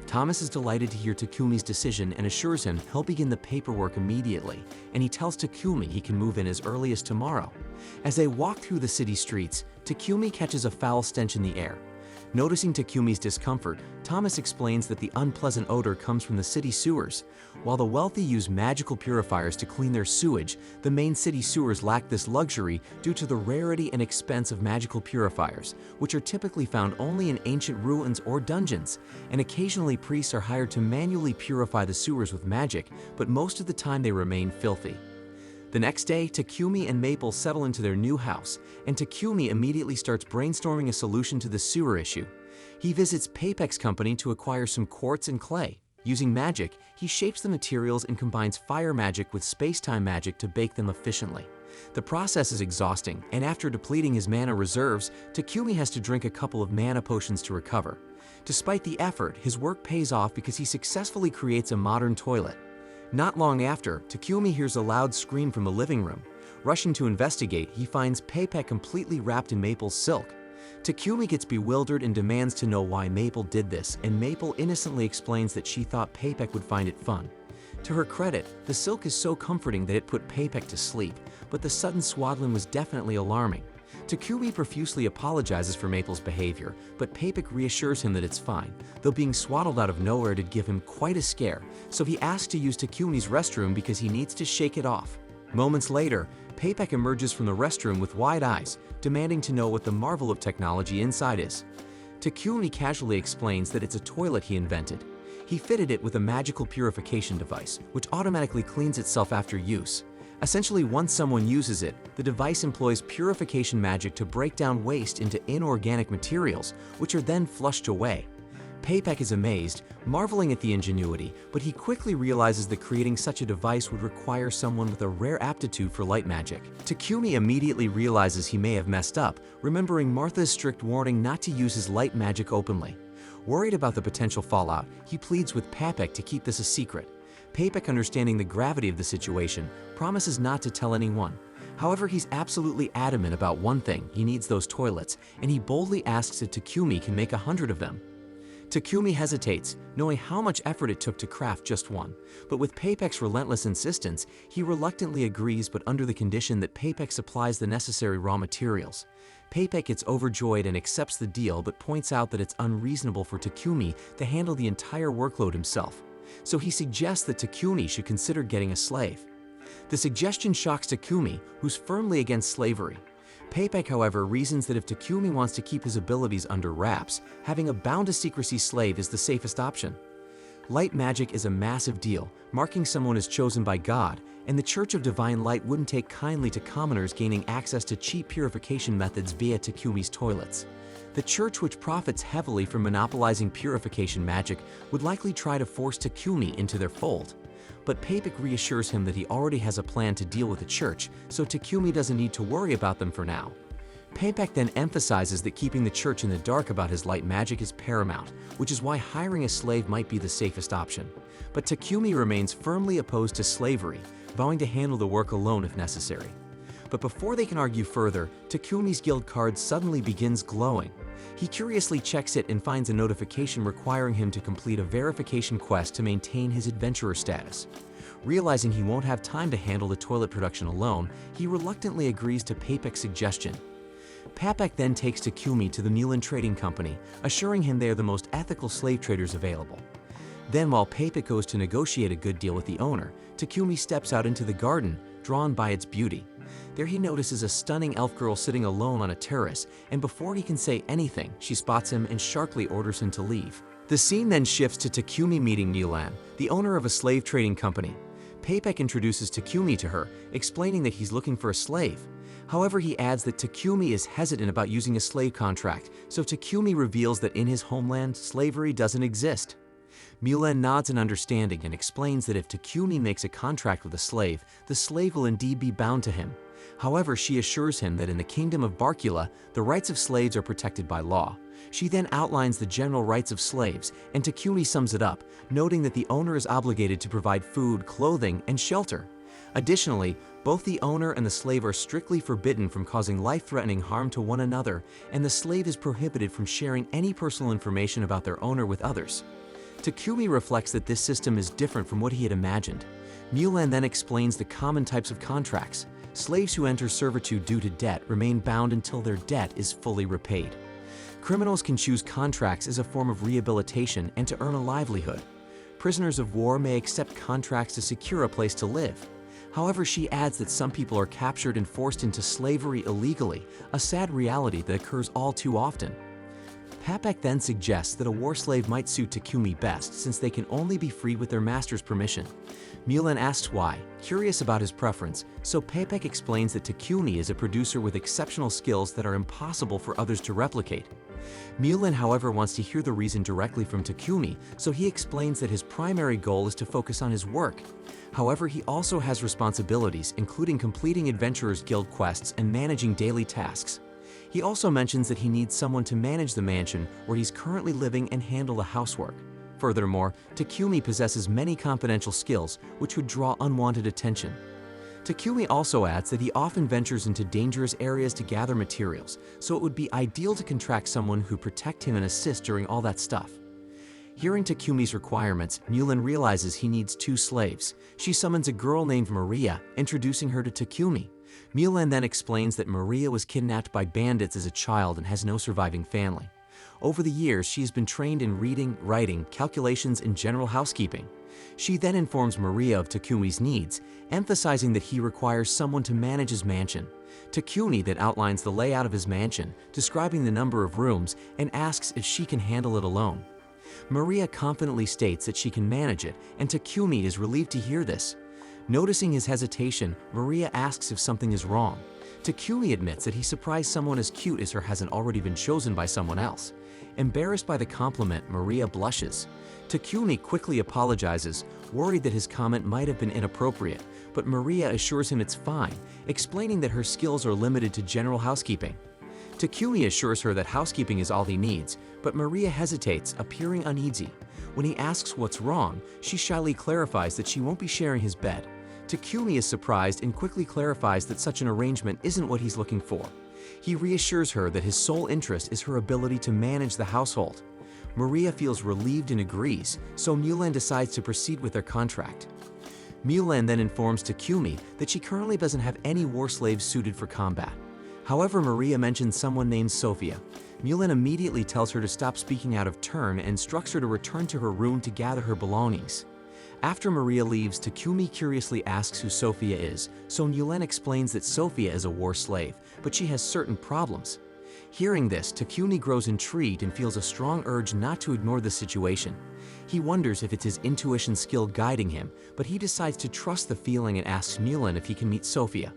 Thomas is delighted to hear Takumi's decision and assures him he'll begin the paperwork immediately, and he tells Takumi he can move in as early as tomorrow. As they walk through the city streets, Takumi catches a foul stench in the air. Noticing Takumi's discomfort, Thomas explains that the unpleasant odor comes from the city sewers. While the wealthy use magical purifiers to clean their sewage, the main city sewers lack this luxury due to the rarity and expense of magical purifiers, which are typically found only in ancient ruins or dungeons, and occasionally priests are hired to manually purify the sewers with magic, but most of the time they remain filthy. The next day, Takumi and Maple settle into their new house, and Takumi immediately starts brainstorming a solution to the sewer issue. He visits Papek's company to acquire some quartz and clay. Using magic, he shapes the materials and combines fire magic with space-time magic to bake them efficiently. The process is exhausting, and after depleting his mana reserves, Takumi has to drink a couple of mana potions to recover. Despite the effort, his work pays off because he successfully creates a modern toilet. Not long after, Takumi hears a loud scream from the living room. Rushing to investigate, he finds Papek completely wrapped in Maple's silk. Takumi gets bewildered and demands to know why Maple did this, and Maple innocently explains that she thought Papek would find it fun. To her credit, the silk is so comforting that it put Papek to sleep, but the sudden swaddling was definitely alarming. Takumi profusely apologizes for Maple's behavior, but Papek reassures him that it's fine, though being swaddled out of nowhere did give him quite a scare, so he asks to use Takumi's restroom because he needs to shake it off. Moments later, Papek emerges from the restroom with wide eyes, demanding to know what the marvel of technology inside is. Takumi casually explains that it's a toilet he invented. He fitted it with a magical purification device, which automatically cleans itself after use. Essentially, once someone uses it, the device employs purification magic to break down waste into inorganic materials, which are then flushed away. Papek is amazed, marveling at the ingenuity, but he quickly realizes that creating such a device would require someone with a rare aptitude for light magic. Takumi immediately realizes he may have messed up, remembering Martha's strict warning not to use his light magic openly. Worried about the potential fallout, he pleads with Papek to keep this a secret. Papek, understanding the gravity of the situation, promises not to tell anyone. However, he's absolutely adamant about one thing: he needs those toilets, and he boldly asks if Takumi can make 100 of them. Takumi hesitates, knowing how much effort it took to craft just one, but with Papek's relentless insistence, he reluctantly agrees, but under the condition that Papek supplies the necessary raw materials. Papek gets overjoyed and accepts the deal, but points out that it's unreasonable for Takumi to handle the entire workload himself. So he suggests that Takumi should consider getting a slave. The suggestion shocks Takumi, who's firmly against slavery. Papek, however, reasons that if Takumi wants to keep his abilities under wraps, having a bound-to-secrecy slave is the safest option. Light magic is a massive deal, marking someone as chosen by God, and the Church of Divine Light wouldn't take kindly to commoners gaining access to cheap purification methods via Takumi's toilets. The church, which profits heavily from monopolizing purification magic, would likely try to force Takumi into their fold. But Papek reassures him that he already has a plan to deal with the church, so Takumi doesn't need to worry about them for now. Papek then emphasizes that keeping the church in the dark about his light magic is paramount, which is why hiring a slave might be the safest option. But Takumi remains firmly opposed to slavery, vowing to handle the work alone if necessary. But before they can argue further, Takumi's guild card suddenly begins glowing. He curiously checks it and finds a notification requiring him to complete a verification quest to maintain his adventurer status. Realizing he won't have time to handle the toilet production alone, he reluctantly agrees to Papek's suggestion. Papek then takes Takumi to the Mulan Trading Company, assuring him they are the most ethical slave traders available. Then, while Papek goes to negotiate a good deal with the owner, Takumi steps out into the garden, drawn by its beauty. There he notices a stunning elf girl sitting alone on a terrace, and before he can say anything, she spots him and sharply orders him to leave. The scene then shifts to Takumi meeting Mulan, the owner of a slave trading company. Papek introduces Takumi to her, explaining that he's looking for a slave. However, he adds that Takumi is hesitant about using a slave contract, so Takumi reveals that in his homeland, slavery doesn't exist. Mulan nods in understanding and explains that if Takumi makes a contract with a slave, the slave will indeed be bound to him. However, she assures him that in the kingdom of Barkula, the rights of slaves are protected by law. She then outlines the general rights of slaves, and Takumi sums it up, noting that the owner is obligated to provide food, clothing, and shelter. Additionally, both the owner and the slave are strictly forbidden from causing life-threatening harm to one another, and the slave is prohibited from sharing any personal information about their owner with others. Takumi reflects that this system is different from what he had imagined. Mulan then explains the common types of contracts. Slaves who enter servitude due to debt remain bound until their debt is fully repaid. Criminals can choose contracts as a form of rehabilitation and to earn a livelihood. Prisoners of war may accept contracts to secure a place to live. However, she adds that some people are captured and forced into slavery illegally, a sad reality that occurs all too often. Papek then suggests that a war slave might suit Takumi best since they can only be freed with their master's permission. Mulan asks why, curious about his preference, so Papek explains that Takumi is a producer with exceptional skills that are impossible for others to replicate. Mulan, however, wants to hear the reason directly from Takumi, so he explains that his primary goal is to focus on his work. However, he also has responsibilities, including completing Adventurers Guild quests and managing daily tasks. He also mentions that he needs someone to manage the mansion where he's currently living and handle the housework. Furthermore, Takumi possesses many confidential skills which would draw unwanted attention. Takumi also adds that he often ventures into dangerous areas to gather materials, so it would be ideal to contract someone who protect him and assist during all that stuff. Hearing Takumi's requirements, Mulan realizes he needs 2 slaves. She summons a girl named Maria, introducing her to Takumi. Mulan then explains that Maria was kidnapped by bandits as a child and has no surviving family. Over the years, she has been trained in reading, writing, calculations, and general housekeeping. She then informs Maria of Takumi's needs, emphasizing that he requires someone to manage his mansion. Takumi then outlines the layout of his mansion, describing the number of rooms, and asks if she can handle it alone. Maria confidently states that she can manage it, and Takumi is relieved to hear this. Noticing his hesitation, Maria asks if something is wrong. Takumi admits that he surprised someone as cute as her hasn't already been chosen by someone else. Embarrassed by the compliment, Maria blushes. Takumi quickly apologizes, worried that his comment might have been inappropriate, but Maria assures him it's fine, explaining that her skills are limited to general housekeeping. Takumi assures her that housekeeping is all he needs, but Maria hesitates, appearing uneasy. When he asks what's wrong, she shyly clarifies that she won't be sharing his bed. Takumi is surprised and quickly clarifies that such an arrangement isn't what he's looking for. He reassures her that his sole interest is her ability to manage the household. Maria feels relieved and agrees, so Mulan decides to proceed with their contract. Mulan then informs Takumi that she currently doesn't have any war slaves suited for combat. However, Maria mentions someone named Sophia. Mulan immediately tells her to stop speaking out of turn and instructs her to return to her room to gather her belongings. After Maria leaves, Takumi curiously asks who Sophia is, so Mulan explains that Sophia is a war slave, but she has certain problems. Hearing this, Takumi grows intrigued and feels a strong urge not to ignore the situation. He wonders if it's his intuition skill guiding him, but he decides to trust the feeling and asks Mulan if he can meet Sophia.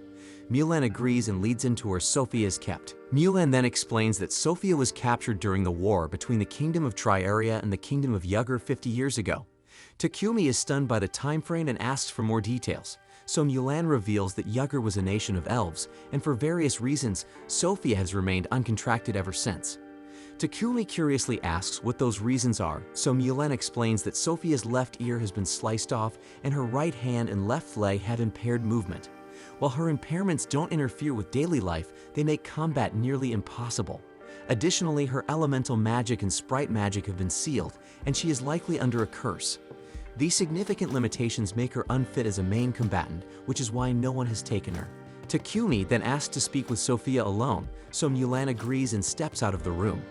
Mulan agrees and leads into where Sophia is kept. Mulan then explains that Sophia was captured during the war between the Kingdom of Triaria and the Kingdom of Yugger 50 years ago. Takumi is stunned by the time frame and asks for more details, so Mulan reveals that Yugger was a nation of elves, and for various reasons, Sophia has remained uncontracted ever since. Takumi curiously asks what those reasons are, so Mulan explains that Sophia's left ear has been sliced off and her right hand and left leg have impaired movement. While her impairments don't interfere with daily life, they make combat nearly impossible. Additionally, her elemental magic and sprite magic have been sealed, and she is likely under a curse. These significant limitations make her unfit as a main combatant, which is why no one has taken her. Takumi then asks to speak with Sophia alone, so Mulan agrees and steps out of the room.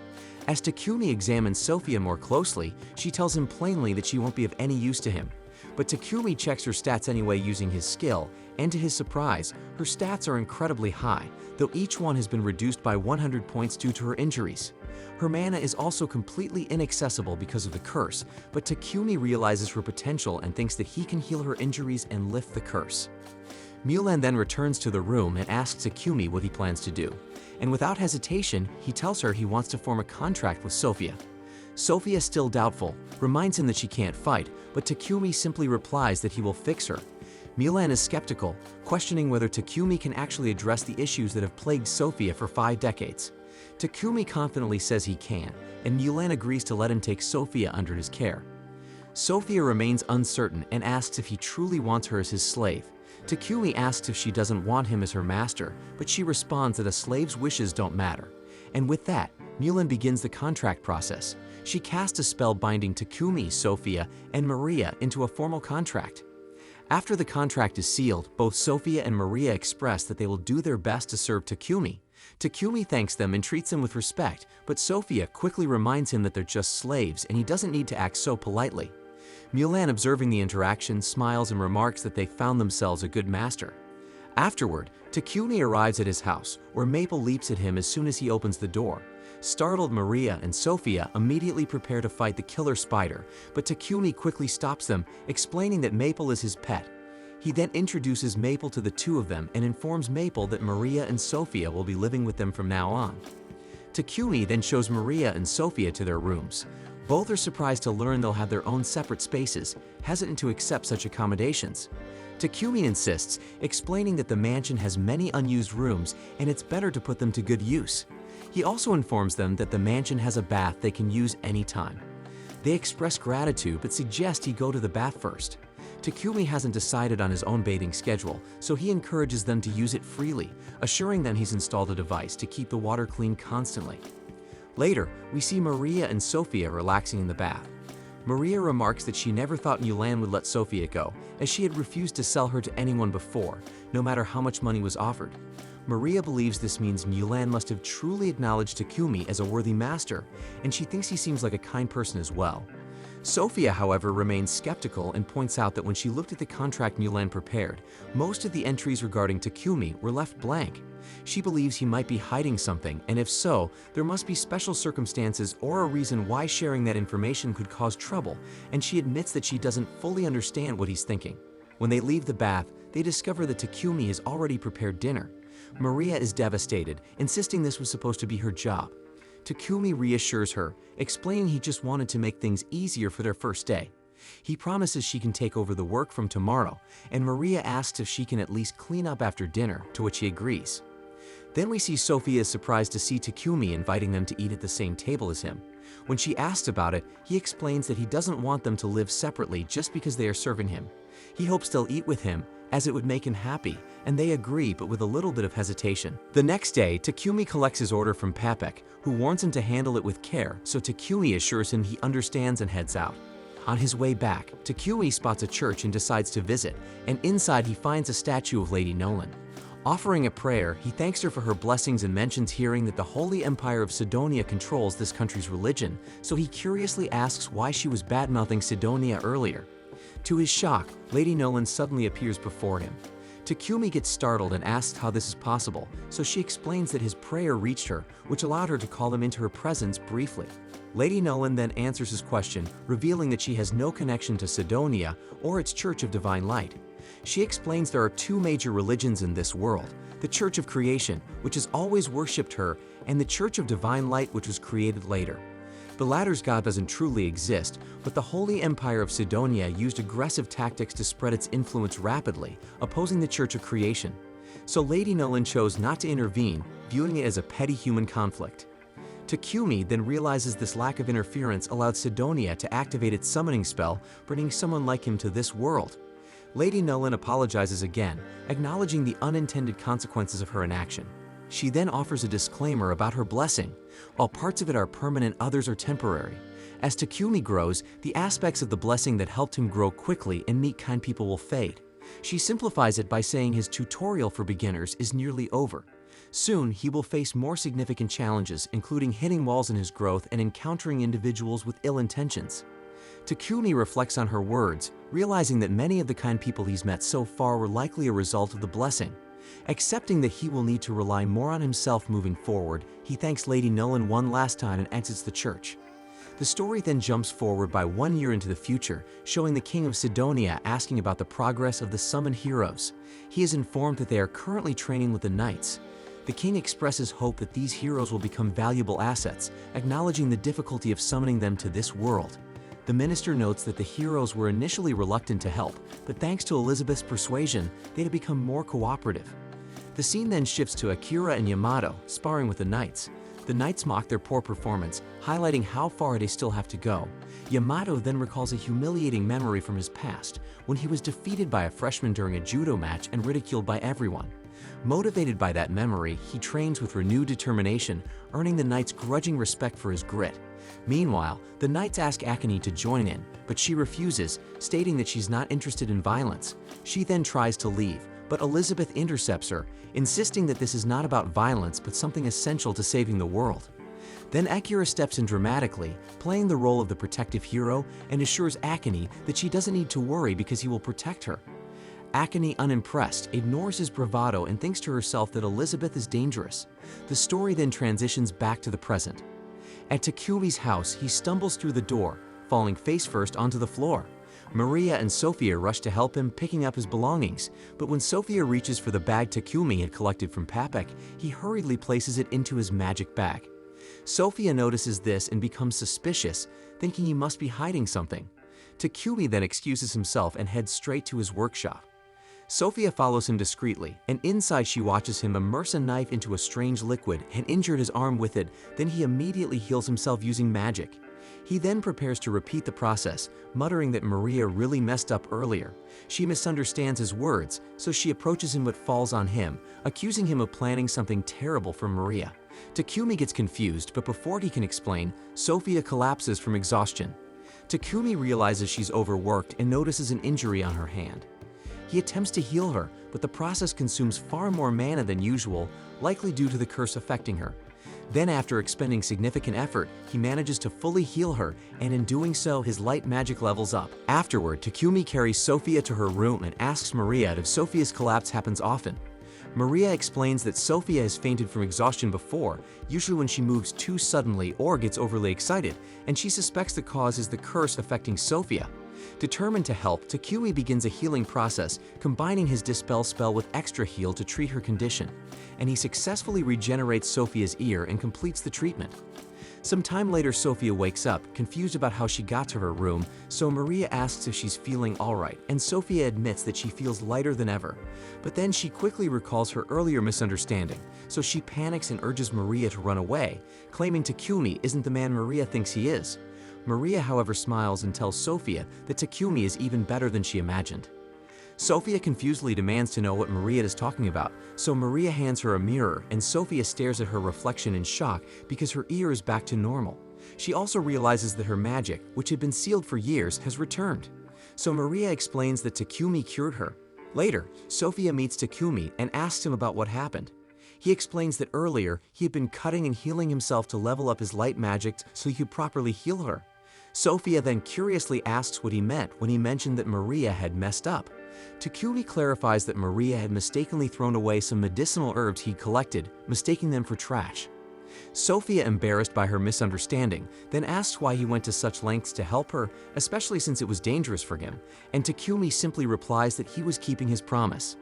As Takumi examines Sophia more closely, she tells him plainly that she won't be of any use to him. But Takumi checks her stats anyway using his skill, and to his surprise, her stats are incredibly high, though each one has been reduced by 100 points due to her injuries. Her mana is also completely inaccessible because of the curse, but Takumi realizes her potential and thinks that he can heal her injuries and lift the curse. Mulan then returns to the room and asks Takumi what he plans to do. And without hesitation, he tells her he wants to form a contract with Sophia. Sophia, still doubtful, reminds him that she can't fight, but Takumi simply replies that he will fix her. Mulan is skeptical, questioning whether Takumi can actually address the issues that have plagued Sophia for 5 decades. Takumi confidently says he can, and Mulan agrees to let him take Sophia under his care. Sophia remains uncertain and asks if he truly wants her as his slave. Takumi asks if she doesn't want him as her master, but she responds that a slave's wishes don't matter. And with that, Mulan begins the contract process. She casts a spell binding Takumi, Sophia, and Maria into a formal contract. After the contract is sealed, both Sophia and Maria express that they will do their best to serve Takumi. Takumi thanks them and treats them with respect, but Sophia quickly reminds him that they're just slaves and he doesn't need to act so politely. Mulan, observing the interaction, smiles and remarks that they found themselves a good master. Afterward, Takumi arrives at his house, where Maple leaps at him as soon as he opens the door. Startled, Maria and Sophia immediately prepare to fight the killer spider, but Takumi quickly stops them, explaining that Maple is his pet. He then introduces Maple to the two of them and informs Maple that Maria and Sophia will be living with them from now on. Takumi then shows Maria and Sophia to their rooms. Both are surprised to learn they'll have their own separate spaces, hesitant to accept such accommodations. Takumi insists, explaining that the mansion has many unused rooms and it's better to put them to good use. He also informs them that the mansion has a bath they can use anytime. They express gratitude but suggest he go to the bath first. Takumi hasn't decided on his own bathing schedule, so he encourages them to use it freely, assuring them he's installed a device to keep the water clean constantly. Later, we see Maria and Sophia relaxing in the bath. Maria remarks that she never thought Mulan would let Sophia go, as she had refused to sell her to anyone before, no matter how much money was offered. Maria believes this means Mulan must have truly acknowledged Takumi as a worthy master, and she thinks he seems like a kind person as well. Sophia, however, remains skeptical and points out that when she looked at the contract Mulan prepared, most of the entries regarding Takumi were left blank. She believes he might be hiding something, and if so, there must be special circumstances or a reason why sharing that information could cause trouble, and she admits that she doesn't fully understand what he's thinking. When they leave the bath, they discover that Takumi has already prepared dinner. Maria is devastated, insisting this was supposed to be her job. Takumi reassures her, explaining he just wanted to make things easier for their first day. He promises she can take over the work from tomorrow, and Maria asks if she can at least clean up after dinner, to which he agrees. Then we see Sophia is surprised to see Takumi inviting them to eat at the same table as him. When she asks about it, he explains that he doesn't want them to live separately just because they are serving him. He hopes they'll eat with him, as it would make him happy, and they agree, but with a little bit of hesitation. The next day, Takumi collects his order from Papek, who warns him to handle it with care, so Takumi assures him he understands and heads out. On his way back, Takumi spots a church and decides to visit, and inside he finds a statue of Lady Nolan. Offering a prayer, he thanks her for her blessings and mentions hearing that the Holy Empire of Sidonia controls this country's religion, so he curiously asks why she was bad-mouthing Sidonia earlier. To his shock, Lady Nolan suddenly appears before him. Takumi gets startled and asks how this is possible, so she explains that his prayer reached her, which allowed her to call him into her presence briefly. Lady Nolan then answers his question, revealing that she has no connection to Sidonia or its Church of Divine Light. She explains there are two major religions in this world, the Church of Creation, which has always worshipped her, and the Church of Divine Light, which was created later. The latter's god doesn't truly exist, but the Holy Empire of Sidonia used aggressive tactics to spread its influence rapidly, opposing the Church of Creation. So Lady Nolan chose not to intervene, viewing it as a petty human conflict. Takumi then realizes this lack of interference allowed Sidonia to activate its summoning spell, bringing someone like him to this world. Lady Nolan apologizes again, acknowledging the unintended consequences of her inaction. She then offers a disclaimer about her blessing. While parts of it are permanent, others are temporary. As Takumi grows, the aspects of the blessing that helped him grow quickly and meet kind people will fade. She simplifies it by saying his tutorial for beginners is nearly over. Soon, he will face more significant challenges, including hitting walls in his growth and encountering individuals with ill intentions. Takumi reflects on her words, realizing that many of the kind people he's met so far were likely a result of the blessing. Accepting that he will need to rely more on himself moving forward, he thanks Lady Nolan one last time and exits the church. The story then jumps forward by 1 year into the future, showing the king of Sidonia asking about the progress of the summoned heroes. He is informed that they are currently training with the knights. The king expresses hope that these heroes will become valuable assets, acknowledging the difficulty of summoning them to this world. The minister notes that the heroes were initially reluctant to help, but thanks to Elizabeth's persuasion, they had become more cooperative. The scene then shifts to Akira and Yamato sparring with the knights. The knights mock their poor performance, highlighting how far they still have to go. Yamato then recalls a humiliating memory from his past, when he was defeated by a freshman during a judo match and ridiculed by everyone. Motivated by that memory, he trains with renewed determination, earning the knights' grudging respect for his grit. Meanwhile, the knights ask Akane to join in, but she refuses, stating that she's not interested in violence. She then tries to leave, but Elizabeth intercepts her, insisting that this is not about violence but something essential to saving the world. Then Akira steps in dramatically, playing the role of the protective hero, and assures Akane that she doesn't need to worry because he will protect her. Akane, unimpressed, ignores his bravado and thinks to herself that Elizabeth is dangerous. The story then transitions back to the present. At Takumi's house, he stumbles through the door, falling face first onto the floor. Maria and Sophia rush to help him, picking up his belongings, but when Sophia reaches for the bag Takumi had collected from Papek, he hurriedly places it into his magic bag. Sophia notices this and becomes suspicious, thinking he must be hiding something. Takumi then excuses himself and heads straight to his workshop. Sophia follows him discreetly, and inside she watches him immerse a knife into a strange liquid and injure his arm with it. Then he immediately heals himself using magic. He then prepares to repeat the process, muttering that Maria really messed up earlier. She misunderstands his words, so she approaches him but falls on him, accusing him of planning something terrible for Maria. Takumi gets confused, but before he can explain, Sophia collapses from exhaustion. Takumi realizes she's overworked and notices an injury on her hand. He attempts to heal her, but the process consumes far more mana than usual, likely due to the curse affecting her. Then, after expending significant effort, he manages to fully heal her, and in doing so, his light magic levels up. Afterward, Takumi carries Sophia to her room and asks Maria if Sophia's collapse happens often. Maria explains that Sophia has fainted from exhaustion before, usually when she moves too suddenly or gets overly excited, and she suspects the cause is the curse affecting Sophia. Determined to help, Takumi begins a healing process, combining his Dispel spell with Extra Heal to treat her condition, and he successfully regenerates Sophia's ear and completes the treatment. Some time later, Sophia wakes up, confused about how she got to her room, so Maria asks if she's feeling alright, and Sophia admits that she feels lighter than ever. But then she quickly recalls her earlier misunderstanding, so she panics and urges Maria to run away, claiming Takumi isn't the man Maria thinks he is. Maria, however, smiles and tells Sophia that Takumi is even better than she imagined. Sophia confusedly demands to know what Maria is talking about, so Maria hands her a mirror and Sophia stares at her reflection in shock because her ear is back to normal. She also realizes that her magic, which had been sealed for years, has returned. So Maria explains that Takumi cured her. Later, Sophia meets Takumi and asks him about what happened. He explains that earlier he had been cutting and healing himself to level up his light magic so he could properly heal her. Sophia then curiously asks what he meant when he mentioned that Maria had messed up. Takumi clarifies that Maria had mistakenly thrown away some medicinal herbs he'd collected, mistaking them for trash. Sophia, embarrassed by her misunderstanding, then asks why he went to such lengths to help her, especially since it was dangerous for him, and Takumi simply replies that he was keeping his promise.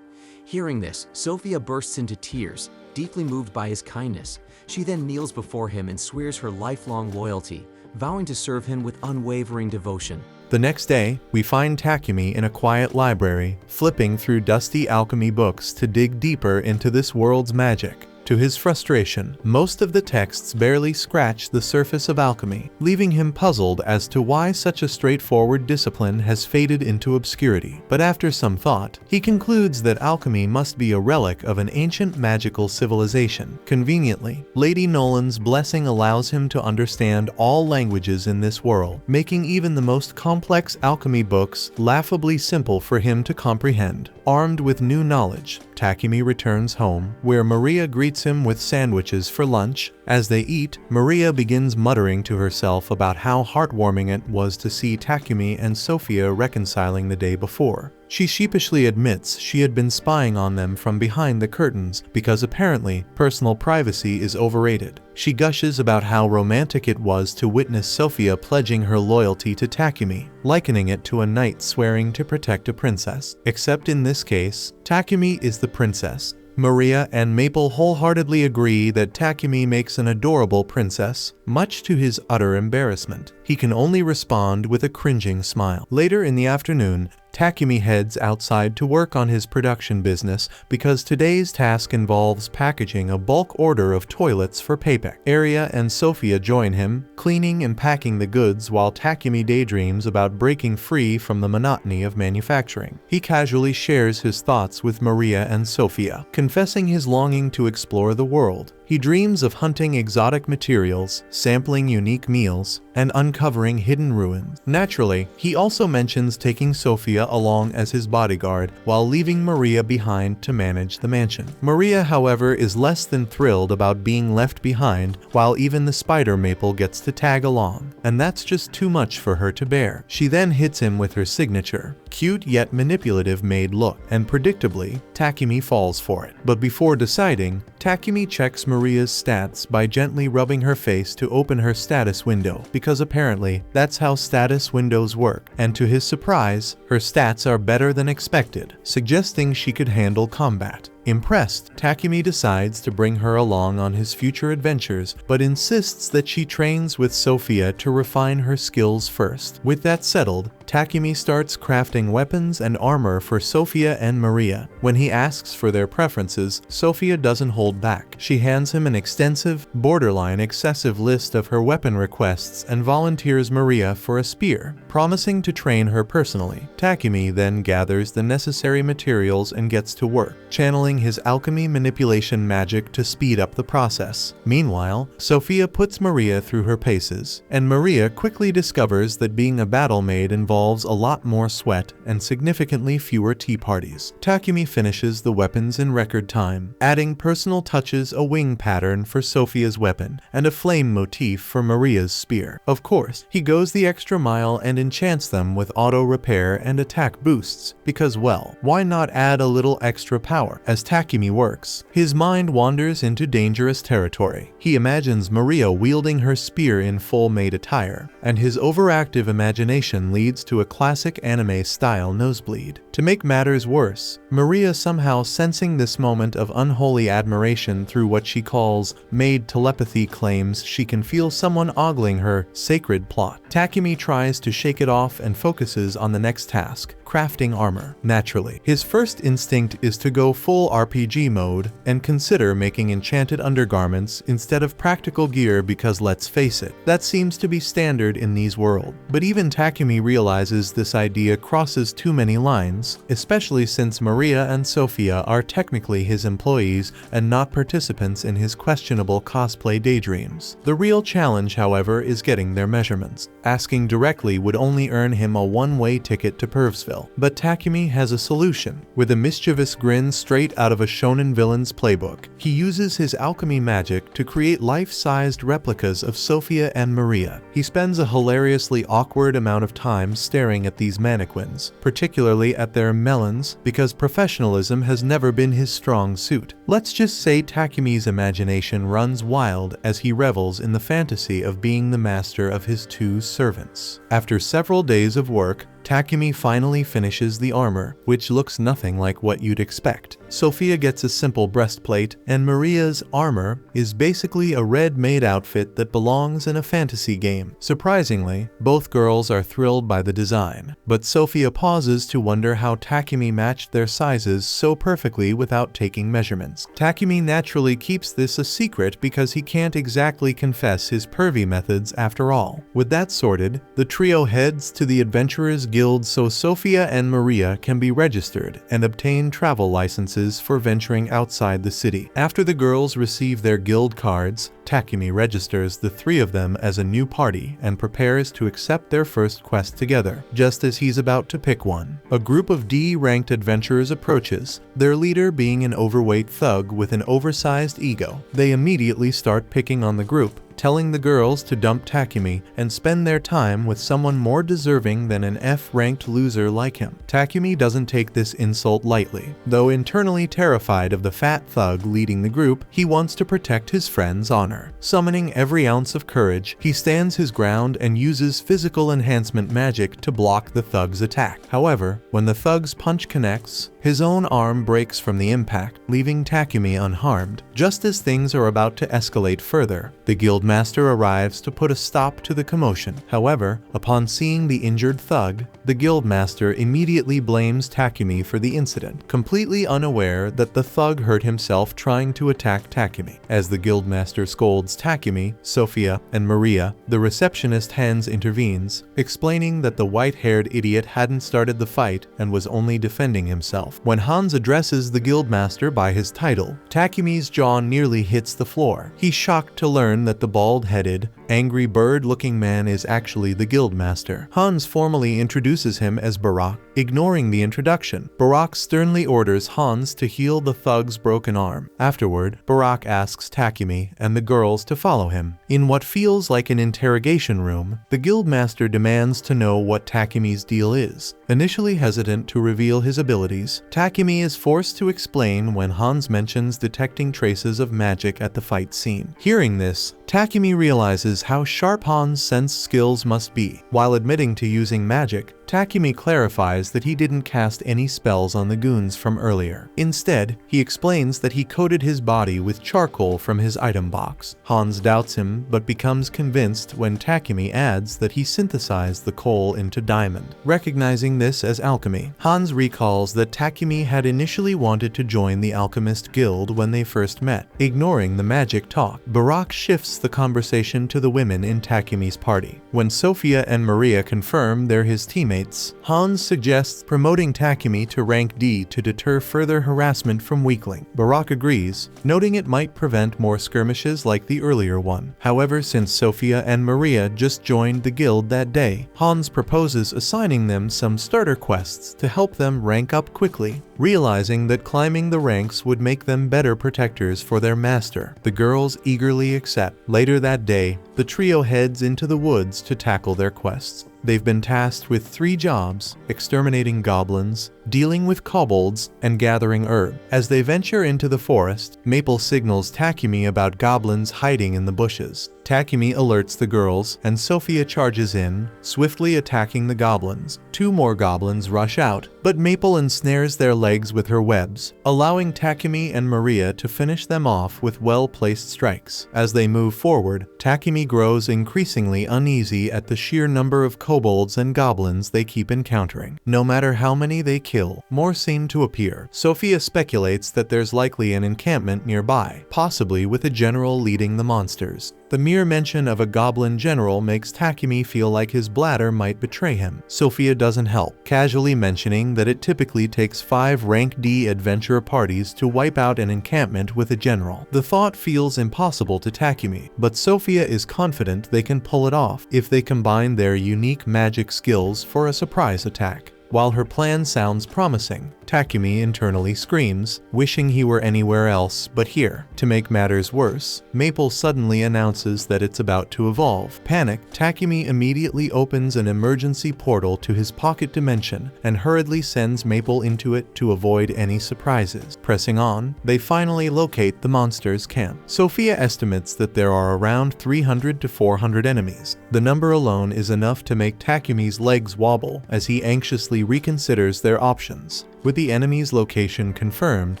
Hearing this, Sophia bursts into tears, deeply moved by his kindness. She then kneels before him and swears her lifelong loyalty, vowing to serve him with unwavering devotion. The next day, we find Takumi in a quiet library, flipping through dusty alchemy books to dig deeper into this world's magic. To his frustration, most of the texts barely scratch the surface of alchemy, leaving him puzzled as to why such a straightforward discipline has faded into obscurity. But after some thought, he concludes that alchemy must be a relic of an ancient magical civilization. Conveniently, Lady Nolan's blessing allows him to understand all languages in this world, making even the most complex alchemy books laughably simple for him to comprehend. Armed with new knowledge, Takumi returns home, where Maria greets treats him with sandwiches for lunch. As they eat, Maria begins muttering to herself about how heartwarming it was to see Takumi and Sophia reconciling the day before. She sheepishly admits she had been spying on them from behind the curtains because apparently personal privacy is overrated. She gushes about how romantic it was to witness Sophia pledging her loyalty to Takumi, likening it to a knight swearing to protect a princess. Except in this case, Takumi is the princess. Maria and Maple wholeheartedly agree that Takumi makes an adorable princess, much to his utter embarrassment. He can only respond with a cringing smile. Later in the afternoon, Takumi heads outside to work on his production business because today's task involves packaging a bulk order of toilets for Payback. Aria and Sophia join him, cleaning and packing the goods while Takumi daydreams about breaking free from the monotony of manufacturing. He casually shares his thoughts with Maria and Sophia, confessing his longing to explore the world. He dreams of hunting exotic materials, sampling unique meals, and uncovering hidden ruins. Naturally, he also mentions taking Sophia along as his bodyguard while leaving Maria behind to manage the mansion. Maria, however, is less than thrilled about being left behind, while even the spider Maple gets to tag along, and that's just too much for her to bear. She then hits him with her signature, cute yet manipulative maid look, and predictably, Takumi falls for it. But before deciding, Takumi checks Maria's stats by gently rubbing her face to open her status window, because apparently that's how status windows work, and to his surprise, her stats are better than expected, suggesting she could handle combat. Impressed, Takumi decides to bring her along on his future adventures, but insists that she trains with Sophia to refine her skills first. With that settled, Takumi starts crafting weapons and armor for Sophia and Maria. When he asks for their preferences, Sophia doesn't hold back. She hands him an extensive, borderline excessive list of her weapon requests and volunteers Maria for a spear, promising to train her personally. Takumi then gathers the necessary materials and gets to work, channeling his alchemy manipulation magic to speed up the process. Meanwhile, Sophia puts Maria through her paces, and Maria quickly discovers that being a battle maid involves a lot more sweat and significantly fewer tea parties. Takumi finishes the weapons in record time, adding personal touches, a wing pattern for Sophia's weapon, and a flame motif for Maria's spear. Of course, he goes the extra mile and enchants them with auto repair and attack boosts, because well, why not add a little extra power? As Takumi works, his mind wanders into dangerous territory. He imagines Maria wielding her spear in full maid attire, and his overactive imagination leads to a classic anime-style nosebleed. To make matters worse, Maria, somehow sensing this moment of unholy admiration through what she calls maid telepathy, claims she can feel someone ogling her sacred plot. Takumi tries to shake it off and focuses on the next task, crafting armor. Naturally, his first instinct is to go full RPG mode and consider making enchanted undergarments instead of practical gear, because let's face it, that seems to be standard in these worlds. But even Takumi realizes this idea crosses too many lines, especially since Maria and Sophia are technically his employees and not participants in his questionable cosplay daydreams. The real challenge, however, is getting their measurements. Asking directly would only earn him a one-way ticket to Pervsville. But Takumi has a solution. With a mischievous grin straight out of a shonen villain's playbook, he uses his alchemy magic to create life-sized replicas of Sophia and Maria. He spends a hilariously awkward amount of time staring at these mannequins, particularly at their melons, because professionalism has never been his strong suit. Let's just say Takumi's imagination runs wild as he revels in the fantasy of being the master of his two servants. After several days of work, Takumi finally finishes the armor, which looks nothing like what you'd expect. Sophia gets a simple breastplate, and Maria's armor is basically a red maid outfit that belongs in a fantasy game. Surprisingly, both girls are thrilled by the design, but Sophia pauses to wonder how Takumi matched their sizes so perfectly without taking measurements. Takumi naturally keeps this a secret because he can't exactly confess his pervy methods after all. With that sorted, the trio heads to the Adventurers guild so Sophia and Maria can be registered and obtain travel licenses for venturing outside the city. After the girls receive their guild cards, Takumi registers the three of them as a new party and prepares to accept their first quest together. Just as he's about to pick one, a group of D-ranked adventurers approaches, their leader being an overweight thug with an oversized ego. They immediately start picking on the group, telling the girls to dump Takumi and spend their time with someone more deserving than an F-ranked loser like him. Takumi doesn't take this insult lightly. Though internally terrified of the fat thug leading the group, he wants to protect his friend's honor. Summoning every ounce of courage, he stands his ground and uses physical enhancement magic to block the thug's attack. However, when the thug's punch connects, his own arm breaks from the impact, leaving Takumi unharmed. Just as things are about to escalate further, the guildmaster arrives to put a stop to the commotion. However, upon seeing the injured thug, the guildmaster immediately blames Takumi for the incident, completely unaware that the thug hurt himself trying to attack Takumi. As the guildmaster scolds Takumi, Sophia, and Maria, the receptionist Hans intervenes, explaining that the white-haired idiot hadn't started the fight and was only defending himself. When Hans addresses the guildmaster by his title, Takumi's jaw nearly hits the floor. He's shocked to learn that the bald-headed, angry bird-looking man is actually the guildmaster. Hans formally introduces him as Barak. Ignoring the introduction, Barak sternly orders Hans to heal the thug's broken arm. Afterward, Barak asks Takumi and the girls to follow him. In what feels like an interrogation room, the guildmaster demands to know what Takumi's deal is. Initially hesitant to reveal his abilities, Takumi is forced to explain when Hans mentions detecting traces of magic at the fight scene. Hearing this, Takumi realizes how sharp Hans' sense skills must be. While admitting to using magic, Takumi clarifies that he didn't cast any spells on the goons from earlier. Instead, he explains that he coated his body with charcoal from his item box. Hans doubts him, but becomes convinced when Takumi adds that he synthesized the coal into diamond. Recognizing this as alchemy, Hans recalls that Takumi had initially wanted to join the Alchemist Guild when they first met. Ignoring the magic talk, Barak shifts the conversation to the women in Takumi's party. When Sophia and Maria confirm they're his teammates, Hans suggests promoting Takumi to rank D to deter further harassment from weakling. Barak agrees, noting it might prevent more skirmishes like the earlier one. However, since Sophia and Maria just joined the guild that day, Hans proposes assigning them some starter quests to help them rank up quickly. Realizing that climbing the ranks would make them better protectors for their master, the girls eagerly accept. Later that day, the trio heads into the woods to tackle their quests. They've been tasked with 3 jobs: exterminating goblins, dealing with kobolds, and gathering herb. As they venture into the forest, Maple signals Takumi about goblins hiding in the bushes. Takumi alerts the girls, and Sophia charges in, swiftly attacking the goblins. 2 more goblins rush out, but Maple ensnares their legs with her webs, allowing Takumi and Maria to finish them off with well-placed strikes. As they move forward, Takumi grows increasingly uneasy at the sheer number of kobolds and goblins they keep encountering. No matter how many they kill, more seem to appear. Sophia speculates that there's likely an encampment nearby, possibly with a general leading the monsters. The mere mention of a goblin general makes Takumi feel like his bladder might betray him. Sophia doesn't help, casually mentioning that it typically takes 5 rank D adventurer parties to wipe out an encampment with a general. The thought feels impossible to Takumi, but Sophia is confident they can pull it off if they combine their unique magic skills for a surprise attack. While her plan sounds promising, Takumi internally screams, wishing he were anywhere else but here. To make matters worse, Maple suddenly announces that it's about to evolve. Panicked, Takumi immediately opens an emergency portal to his pocket dimension and hurriedly sends Maple into it to avoid any surprises. Pressing on, they finally locate the monster's camp. Sophia estimates that there are around 300 to 400 enemies. The number alone is enough to make Takumi's legs wobble as he anxiously immediately reconsiders their options. With the enemy's location confirmed,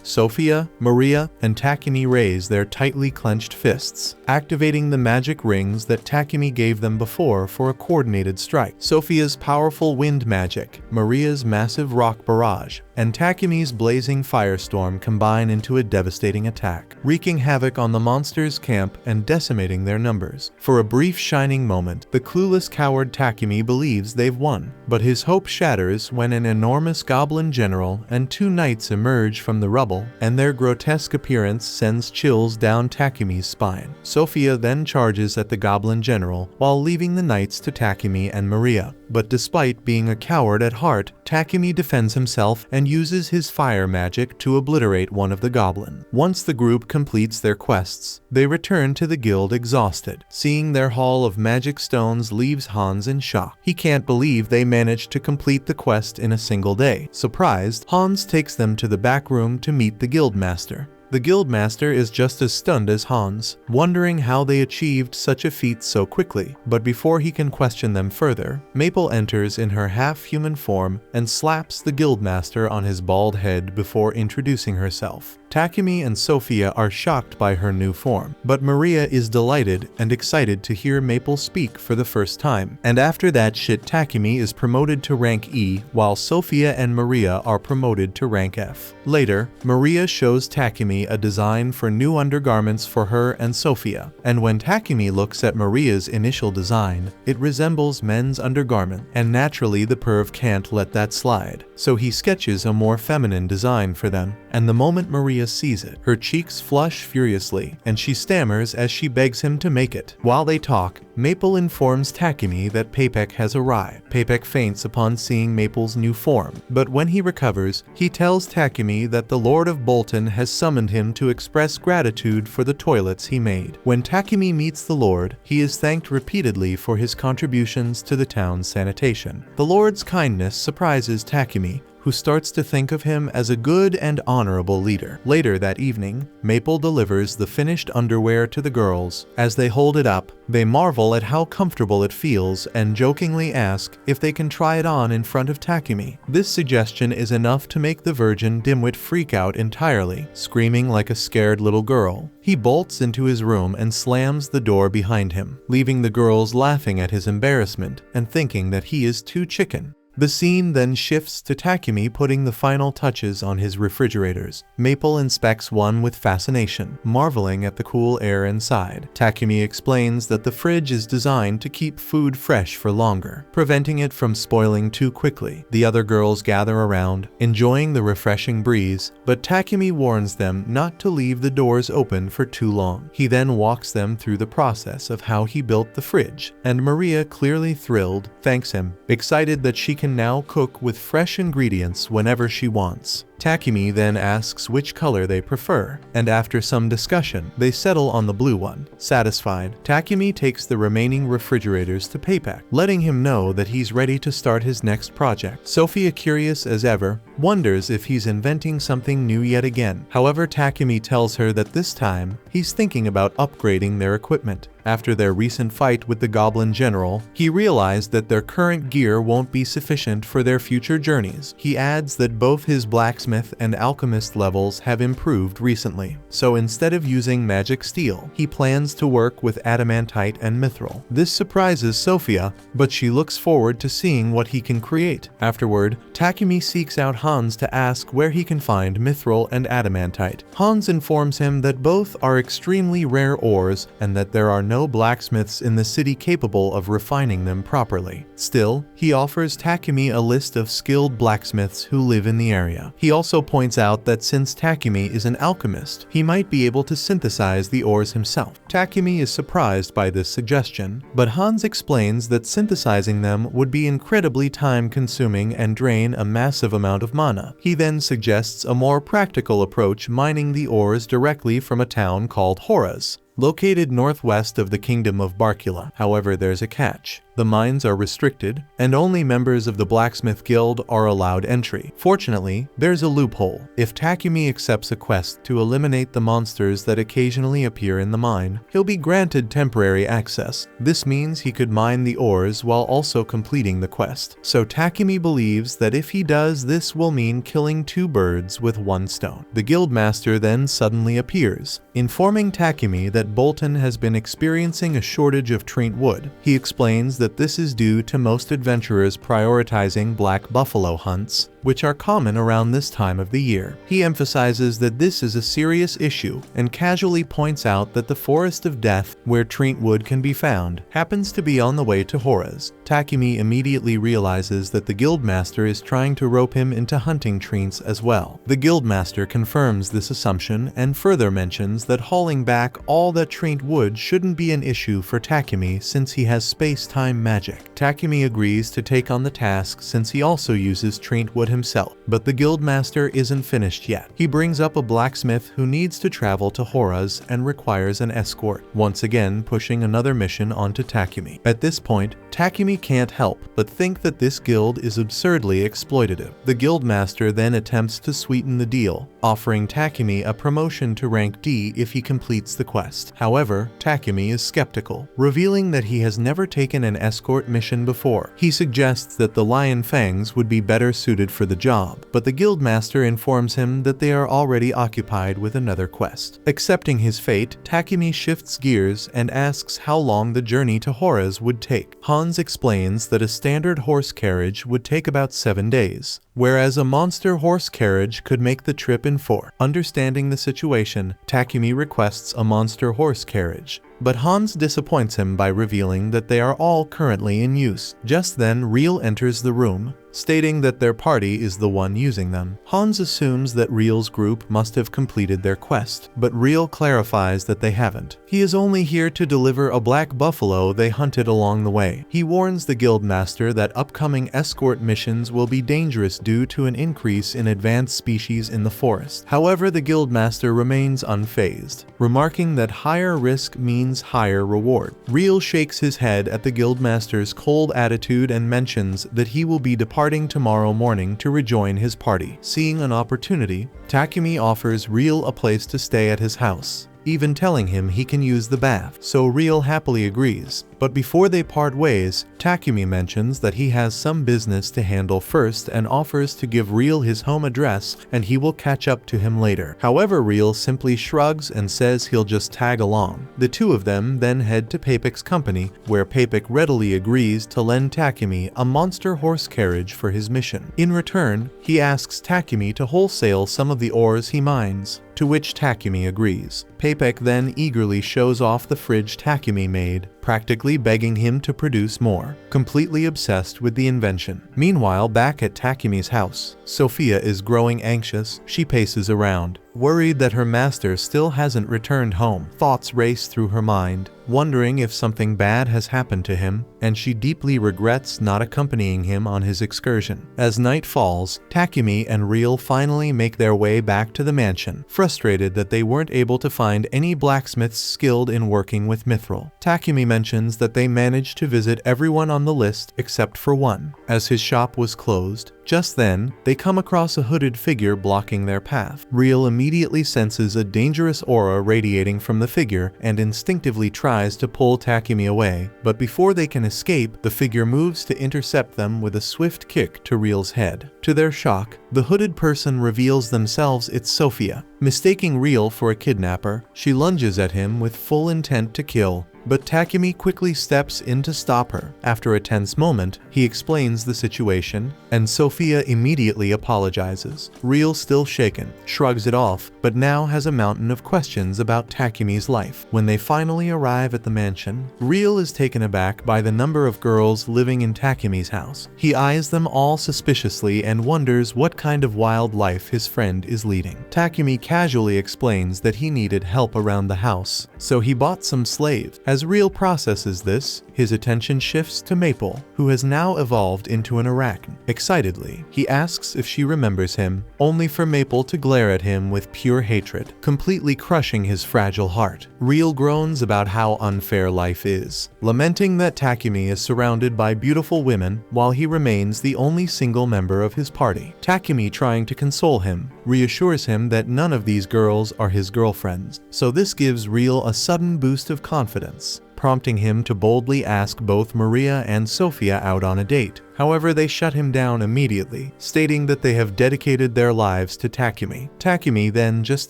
Sophia, Maria, and Takumi raise their tightly clenched fists, activating the magic rings that Takumi gave them before for a coordinated strike. Sophia's powerful wind magic, Maria's massive rock barrage, and Takumi's blazing firestorm combine into a devastating attack, wreaking havoc on the monsters' camp and decimating their numbers. For a brief shining moment, the clueless coward Takumi believes they've won, but his hope shatters when an enormous goblin general and 2 knights emerge from the rubble, and their grotesque appearance sends chills down Takumi's spine. Sophia then charges at the goblin general while leaving the knights to Takumi and Maria. But despite being a coward at heart, Takumi defends himself and uses his fire magic to obliterate one of the goblins. Once the group completes their quests, they return to the guild exhausted. Seeing their haul of magic stones leaves Hans in shock. He can't believe they managed to complete the quest in a single day. Surprised, Hans takes them to the back room to meet the guildmaster. The guildmaster is just as stunned as Hans, wondering how they achieved such a feat so quickly. But before he can question them further, Maple enters in her half-human form and slaps the guildmaster on his bald head before introducing herself. Takumi and Sophia are shocked by her new form, but Maria is delighted and excited to hear Maple speak for the first time. And after that shit, Takumi is promoted to rank E, while Sophia and Maria are promoted to rank F. Later, Maria shows Takumi a design for new undergarments for her and Sophia, and when Takumi looks at Maria's initial design, it resembles men's undergarment, and naturally the perv can't let that slide. So he sketches a more feminine design for them, and the moment Maria sees it, her cheeks flush furiously, and she stammers as she begs him to make it. While they talk, Maple informs Takumi that Papek has arrived. Papek faints upon seeing Maple's new form, but when he recovers, he tells Takumi that the Lord of Bolton has summoned him to express gratitude for the toilets he made. When Takumi meets the Lord, he is thanked repeatedly for his contributions to the town's sanitation. The Lord's kindness surprises Takumi, who starts to think of him as a good and honorable leader. Later that evening, Maple delivers the finished underwear to the girls. As they hold it up, they marvel at how comfortable it feels and jokingly ask if they can try it on in front of Takumi. This suggestion is enough to make the virgin dimwit freak out entirely, screaming like a scared little girl. He bolts into his room and slams the door behind him, leaving the girls laughing at his embarrassment and thinking that he is too chicken. The scene then shifts to Takumi putting the final touches on his refrigerators. Maple inspects one with fascination, marveling at the cool air inside. Takumi explains that the fridge is designed to keep food fresh for longer, preventing it from spoiling too quickly. The other girls gather around, enjoying the refreshing breeze, but Takumi warns them not to leave the doors open for too long. He then walks them through the process of how he built the fridge, and Maria, clearly thrilled, thanks him, excited that she can now cook with fresh ingredients whenever she wants. Takumi then asks which color they prefer, and after some discussion, they settle on the blue one. Satisfied, Takumi takes the remaining refrigerators to Papek, letting him know that he's ready to start his next project. Sophia, curious as ever, wonders if he's inventing something new yet again. However, Takumi tells her that this time, he's thinking about upgrading their equipment. After their recent fight with the Goblin General, he realized that their current gear won't be sufficient for their future journeys. He adds that both his blacksmith and alchemist levels have improved recently, so instead of using magic steel, he plans to work with adamantite and mithril. This surprises Sophia, but she looks forward to seeing what he can create. Afterward, Takumi seeks out Hans to ask where he can find mithril and adamantite. Hans informs him that both are extremely rare ores and that there are no blacksmiths in the city capable of refining them properly. Still, he offers Takumi a list of skilled blacksmiths who live in the area. He also points out that since Takumi is an alchemist, he might be able to synthesize the ores himself. Takumi is surprised by this suggestion, but Hans explains that synthesizing them would be incredibly time-consuming and drain a massive amount of mana. He then suggests a more practical approach, mining the ores directly from a town called Horas. located northwest of the kingdom of Barkula. However, there's a catch. The mines are restricted, and only members of the Blacksmith Guild are allowed entry. Fortunately, there's a loophole. If Takumi accepts a quest to eliminate the monsters that occasionally appear in the mine, he'll be granted temporary access. This means he could mine the ores while also completing the quest. So Takumi believes that if he does, this will mean killing 2 birds with 1 stone. The guildmaster then suddenly appears, informing Takumi that Bolton has been experiencing a shortage of Trent wood. He explains that this is due to most adventurers prioritizing black buffalo hunts, which are common around this time of the year. He emphasizes that this is a serious issue and casually points out that the Forest of Death, where Trent wood can be found, happens to be on the way to Hora's. Takumi immediately realizes that the guildmaster is trying to rope him into hunting Trents as well. The guildmaster confirms this assumption and further mentions that hauling back all that Trent wood shouldn't be an issue for Takumi since he has space-time magic. Takumi agrees to take on the task since he also uses Trent wood himself, but the guildmaster isn't finished yet. He brings up a blacksmith who needs to travel to Hora's and requires an escort, once again pushing another mission onto Takumi. At this point, Takumi can't help but think that this guild is absurdly exploitative. The guildmaster then attempts to sweeten the deal, offering Takumi a promotion to rank D if he completes the quest. However, Takumi is skeptical, revealing that he has never taken an escort mission before. He suggests that the Lion Fangs would be better suited for the job, but the guildmaster informs him that they are already occupied with another quest. Accepting his fate, Takumi shifts gears and asks how long the journey to Hora's would take. Hans explains that a standard horse carriage would take about 7 days, whereas a monster horse carriage could make the trip in 4. Understanding the situation, Takumi requests a monster horse carriage, but Hans disappoints him by revealing that they are all currently in use. Just then, Real enters the room, stating that their party is the one using them. Hans assumes that Real's group must have completed their quest, but Real clarifies that they haven't. He is only here to deliver a black buffalo they hunted along the way. He warns the guildmaster that upcoming escort missions will be dangerous due to an increase in advanced species in the forest. However, the guildmaster remains unfazed, remarking that higher risk means higher reward. Real shakes his head at the guildmaster's cold attitude and mentions that he will be departing tomorrow morning to rejoin his party. Seeing an opportunity, Takumi offers Real a place to stay at his house, even telling him he can use the bath, so Real happily agrees. But before they part ways, Takumi mentions that he has some business to handle first and offers to give Real his home address and he will catch up to him later. However, Real simply shrugs and says he'll just tag along. The two of them then head to Papek's company, where Papek readily agrees to lend Takumi a monster horse carriage for his mission. In return, he asks Takumi to wholesale some of the ores he mines, to which Takumi agrees. Papek then eagerly shows off the fridge Takumi made, practically begging him to produce more, completely obsessed with the invention. Meanwhile, back at Takumi's house, Sophia is growing anxious. She paces around, worried that her master still hasn't returned home. Thoughts race through her mind, wondering if something bad has happened to him, and she deeply regrets not accompanying him on his excursion. As night falls, Takumi and Real finally make their way back to the mansion, frustrated that they weren't able to find any blacksmiths skilled in working with mithril. Takumi mentions that they managed to visit everyone on the list except for one, as his shop was closed. Just then, they come across a hooded figure blocking their path. Real immediately senses a dangerous aura radiating from the figure and instinctively tries to pull Takumi away, but before they can escape, the figure moves to intercept them with a swift kick to Real's head. To their shock, the hooded person reveals themselves it's Sophia. Mistaking Real for a kidnapper, she lunges at him with full intent to kill, but Takumi quickly steps in to stop her. After a tense moment, he explains the situation, and Sophia immediately apologizes. Real, still shaken, shrugs it off, but now has a mountain of questions about Takumi's life. When they finally arrive at the mansion, Real is taken aback by the number of girls living in Takumi's house. He eyes them all suspiciously and wonders what kind of wild life his friend is leading. Takumi casually explains that he needed help around the house, so he bought some slaves. As Real processes this, his attention shifts to Maple, who has now evolved into an arachne. Excitedly, he asks if she remembers him, only for Maple to glare at him with pure hatred, completely crushing his fragile heart. Real groans about how unfair life is, lamenting that Takumi is surrounded by beautiful women while he remains the only single member of his party. Takumi, trying to console him, reassures him that none of these girls are his girlfriends, so this gives Real a sudden boost of confidence, prompting him to boldly ask both Maria and Sophia out on a date. However, they shut him down immediately, stating that they have dedicated their lives to Takumi. Takumi then just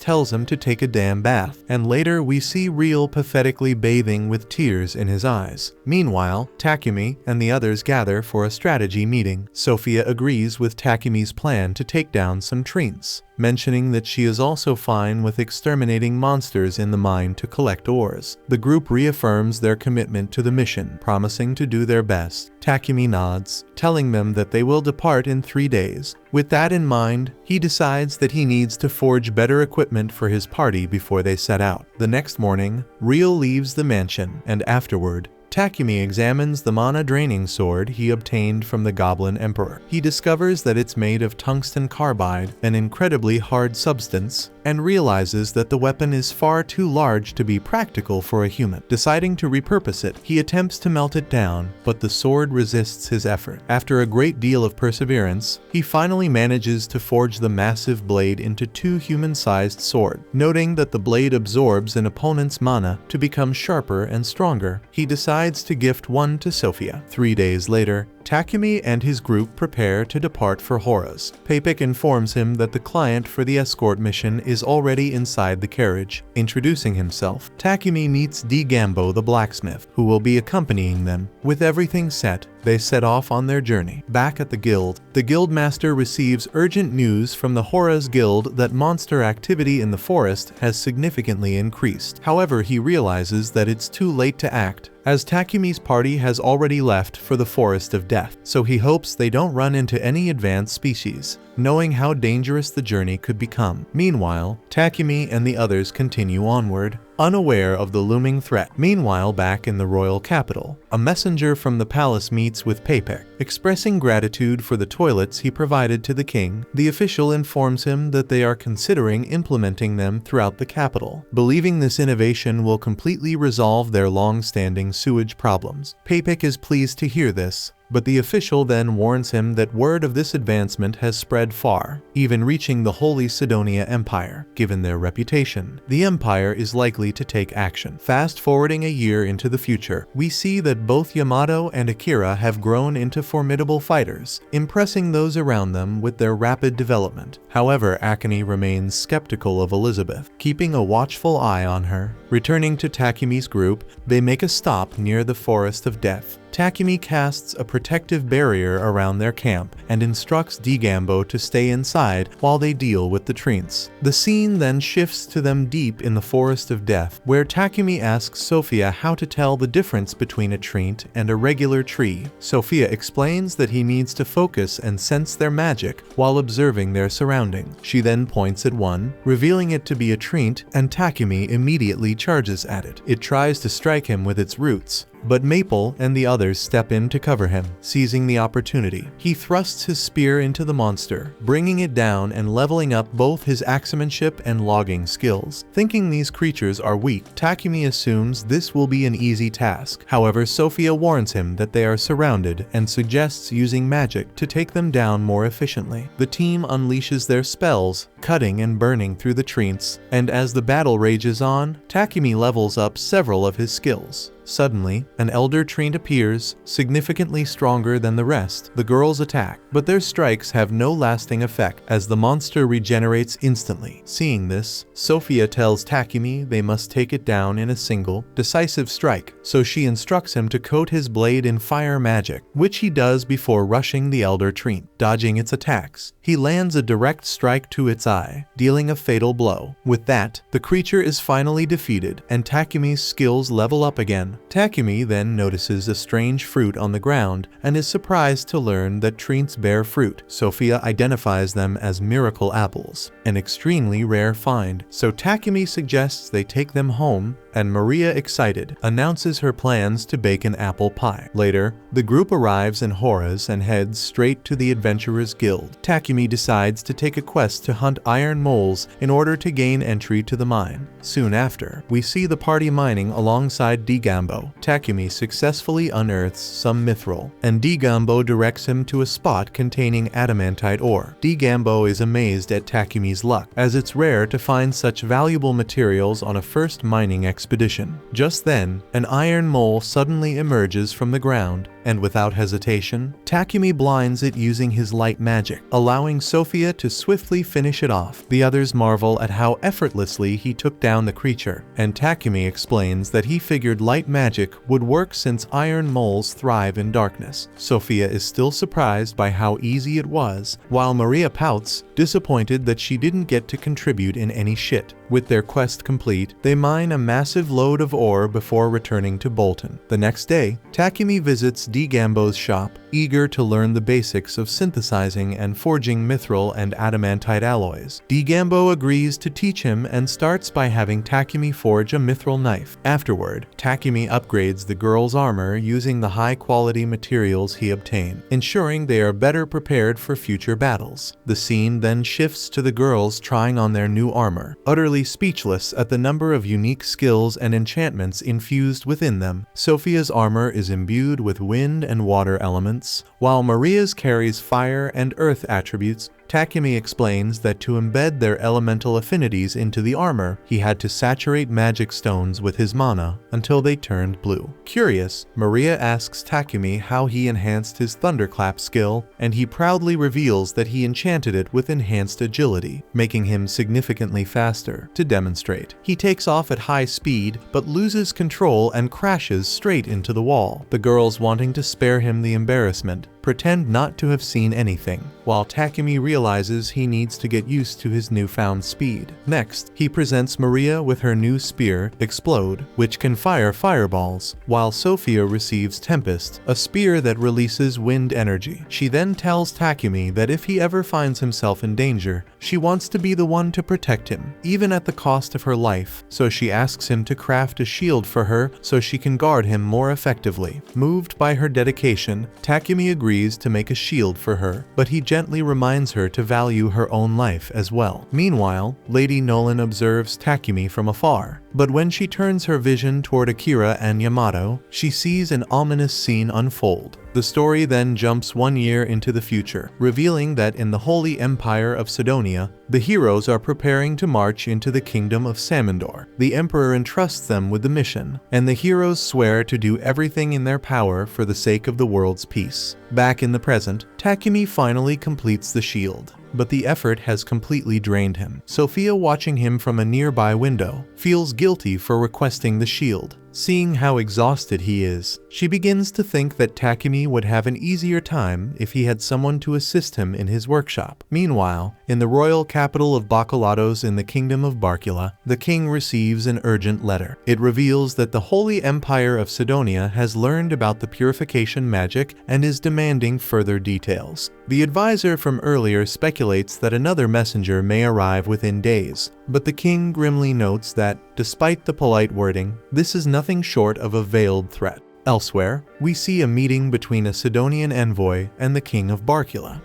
tells him to take a damn bath, and later we see Real pathetically bathing with tears in his eyes. Meanwhile, Takumi and the others gather for a strategy meeting. Sophia agrees with Takumi's plan to take down some treants, mentioning that she is also fine with exterminating monsters in the mine to collect ores. The group reaffirms their commitment to the mission, promising to do their best. Takumi nods, telling them that they will depart in 3 days. With that in mind, he decides that he needs to forge better equipment for his party before they set out. The next morning, Real leaves the mansion, and afterward, Takumi examines the mana-draining sword he obtained from the Goblin Emperor. He discovers that it's made of tungsten carbide, an incredibly hard substance, and realizes that the weapon is far too large to be practical for a human. Deciding to repurpose it, he attempts to melt it down, but the sword resists his effort. After a great deal of perseverance, he finally manages to forge the massive blade into 2 human-sized swords. Noting that the blade absorbs an opponent's mana to become sharper and stronger, he decides to gift one to Sophia. 3 days later, Takumi and his group prepare to depart for Hora's. Papik informs him that the client for the escort mission is already inside the carriage. Introducing himself, Takumi meets D. Gambo the blacksmith, who will be accompanying them. With everything set, they set off on their journey. Back at the guildmaster receives urgent news from the Hora's guild that monster activity in the forest has significantly increased. However, he realizes that it's too late to act, as Takumi's party has already left for the Forest of Death, so he hopes they don't run into any advanced species, knowing how dangerous the journey could become. Meanwhile, Takumi and the others continue onward, unaware of the looming threat. Meanwhile, back in the royal capital, a messenger from the palace meets with Papik. Expressing gratitude for the toilets he provided to the king, the official informs him that they are considering implementing them throughout the capital, believing this innovation will completely resolve their long-standing sewage problems. Papik is pleased to hear this, but the official then warns him that word of this advancement has spread far, even reaching the Holy Sidonia Empire. Given their reputation, the empire is likely to take action. Fast forwarding a year into the future, we see that both Yamato and Akira have grown into formidable fighters, impressing those around them with their rapid development. However, Akane remains skeptical of Elizabeth, keeping a watchful eye on her. Returning to Takumi's group, they make a stop near the Forest of Death. Takumi casts a protective barrier around their camp and instructs D. Gambo to stay inside while they deal with the treants. The scene then shifts to them deep in the Forest of Death, where Takumi asks Sophia how to tell the difference between a treant and a regular tree. Sophia explains that he needs to focus and sense their magic while observing their surroundings. She then points at one, revealing it to be a treant, and Takumi immediately charges at it. It tries to strike him with its roots, but Maple and the others step in to cover him. Seizing the opportunity, he thrusts his spear into the monster, bringing it down and leveling up both his axemanship and logging skills. Thinking these creatures are weak, Takumi assumes this will be an easy task. However, Sophia warns him that they are surrounded and suggests using magic to take them down more efficiently. The team unleashes their spells, cutting and burning through the treants, and as the battle rages on, Takumi levels up several of his skills. Suddenly, an elder treant appears, significantly stronger than the rest. The girls attack, but their strikes have no lasting effect as the monster regenerates instantly. Seeing this, Sophia tells Takumi they must take it down in a single, decisive strike, so she instructs him to coat his blade in fire magic, which he does before rushing the elder treant. Dodging its attacks, he lands a direct strike to its eye, dealing a fatal blow. With that, the creature is finally defeated, and Takumi's skills level up again, Takumi then notices a strange fruit on the ground and is surprised to learn that trees bear fruit. Sophia identifies them as miracle apples, an extremely rare find, so Takumi suggests they take them home, and Maria, excited, announces her plans to bake an apple pie. Later, the group arrives in Horace and heads straight to the Adventurers Guild. Takumi decides to take a quest to hunt iron moles in order to gain entry to the mine. Soon after, we see the party mining alongside Digambo. Takumi successfully unearths some mithril, and Digambo directs him to a spot containing adamantite ore. Digambo is amazed at Takumi's luck, as it's rare to find such valuable materials on a first mining expedition. Just then, an iron mole suddenly emerges from the ground, and without hesitation, Takumi blinds it using his light magic, allowing Sophia to swiftly finish it off. The others marvel at how effortlessly he took down the creature, and Takumi explains that he figured light magic would work since iron moles thrive in darkness. Sophia is still surprised by how easy it was, while Maria pouts, disappointed that she didn't get to contribute in any shit. With their quest complete, they mine a massive load of ore before returning to Bolton. The next day, Takumi visits Digambo's shop, eager to learn the basics of synthesizing and forging mithril and adamantite alloys. Digambo agrees to teach him and starts by having Takumi forge a mithril knife. Afterward, Takumi upgrades the girl's armor using the high-quality materials he obtained, ensuring they are better prepared for future battles. The scene then shifts to the girls trying on their new armor. Utterly speechless at the number of unique skills and enchantments infused within them, Sophia's armor is imbued with wind and water elements, while Maria's carries fire and earth attributes. Takumi explains that to embed their elemental affinities into the armor, he had to saturate magic stones with his mana until they turned blue. Curious, Maria asks Takumi how he enhanced his thunderclap skill, and he proudly reveals that he enchanted it with enhanced agility, making him significantly faster. To demonstrate, he takes off at high speed but loses control and crashes straight into the wall. The girls, wanting to spare him the embarrassment, pretend not to have seen anything, while Takumi realizes he needs to get used to his newfound speed. Next, he presents Maria with her new spear, Explode, which can fire fireballs, while Sophia receives Tempest, a spear that releases wind energy. She then tells Takumi that if he ever finds himself in danger, she wants to be the one to protect him, even at the cost of her life, so she asks him to craft a shield for her so she can guard him more effectively. Moved by her dedication, Takumi agrees to make a shield for her, but he gently reminds her to value her own life as well. Meanwhile, Lady Nolan observes Takumi from afar, but when she turns her vision toward Akira and Yamato, she sees an ominous scene unfold. The story then jumps 1 year into the future, revealing that in the Holy Empire of Sidonia, the heroes are preparing to march into the kingdom of Samandor. The Emperor entrusts them with the mission, and the heroes swear to do everything in their power for the sake of the world's peace. Back in the present, Takumi finally completes the shield, but the effort has completely drained him. Sophia, watching him from a nearby window, feels guilty for requesting the shield. Seeing how exhausted he is, she begins to think that Takumi would have an easier time if he had someone to assist him in his workshop. Meanwhile, in the royal capital of Bacalados in the kingdom of Barcula, the king receives an urgent letter. It reveals that the Holy Empire of Sidonia has learned about the purification magic and is demanding further details. The advisor from earlier speculates that another messenger may arrive within days, but the king grimly notes that, despite the polite wording, this is nothing short of a veiled threat. Elsewhere, we see a meeting between a Sidonian envoy and the king of Barcula.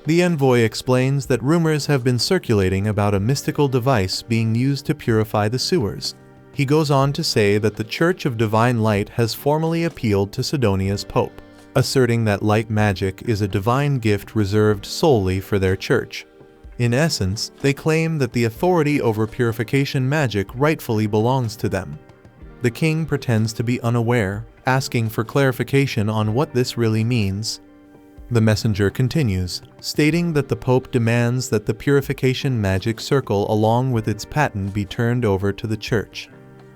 The envoy explains that rumors have been circulating about a mystical device being used to purify the sewers. He goes on to say that the Church of Divine Light has formally appealed to Sidonia's pope, asserting that light magic is a divine gift reserved solely for their church. In essence, they claim that the authority over purification magic rightfully belongs to them. The king pretends to be unaware, asking for clarification on what this really means. The messenger continues, stating that the Pope demands that the purification magic circle along with its patent be turned over to the church.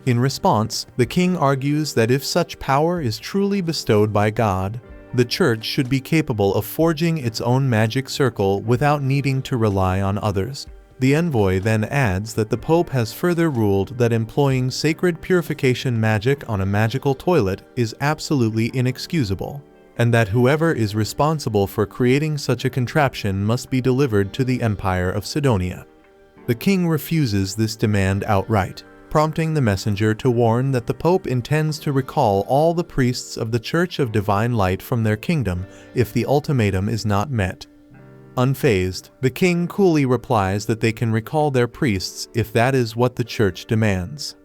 In response, the king argues that if such power is truly bestowed by God, the church should be capable of forging its own magic circle without needing to rely on others. The envoy then adds that the Pope has further ruled that employing sacred purification magic on a magical toilet is absolutely inexcusable, and that whoever is responsible for creating such a contraption must be delivered to the Empire of Sidonia. The king refuses this demand outright, prompting the messenger to warn that the Pope intends to recall all the priests of the Church of Divine Light from their kingdom if the ultimatum is not met. Unfazed, the king coolly replies that they can recall their priests if that is what the church demands.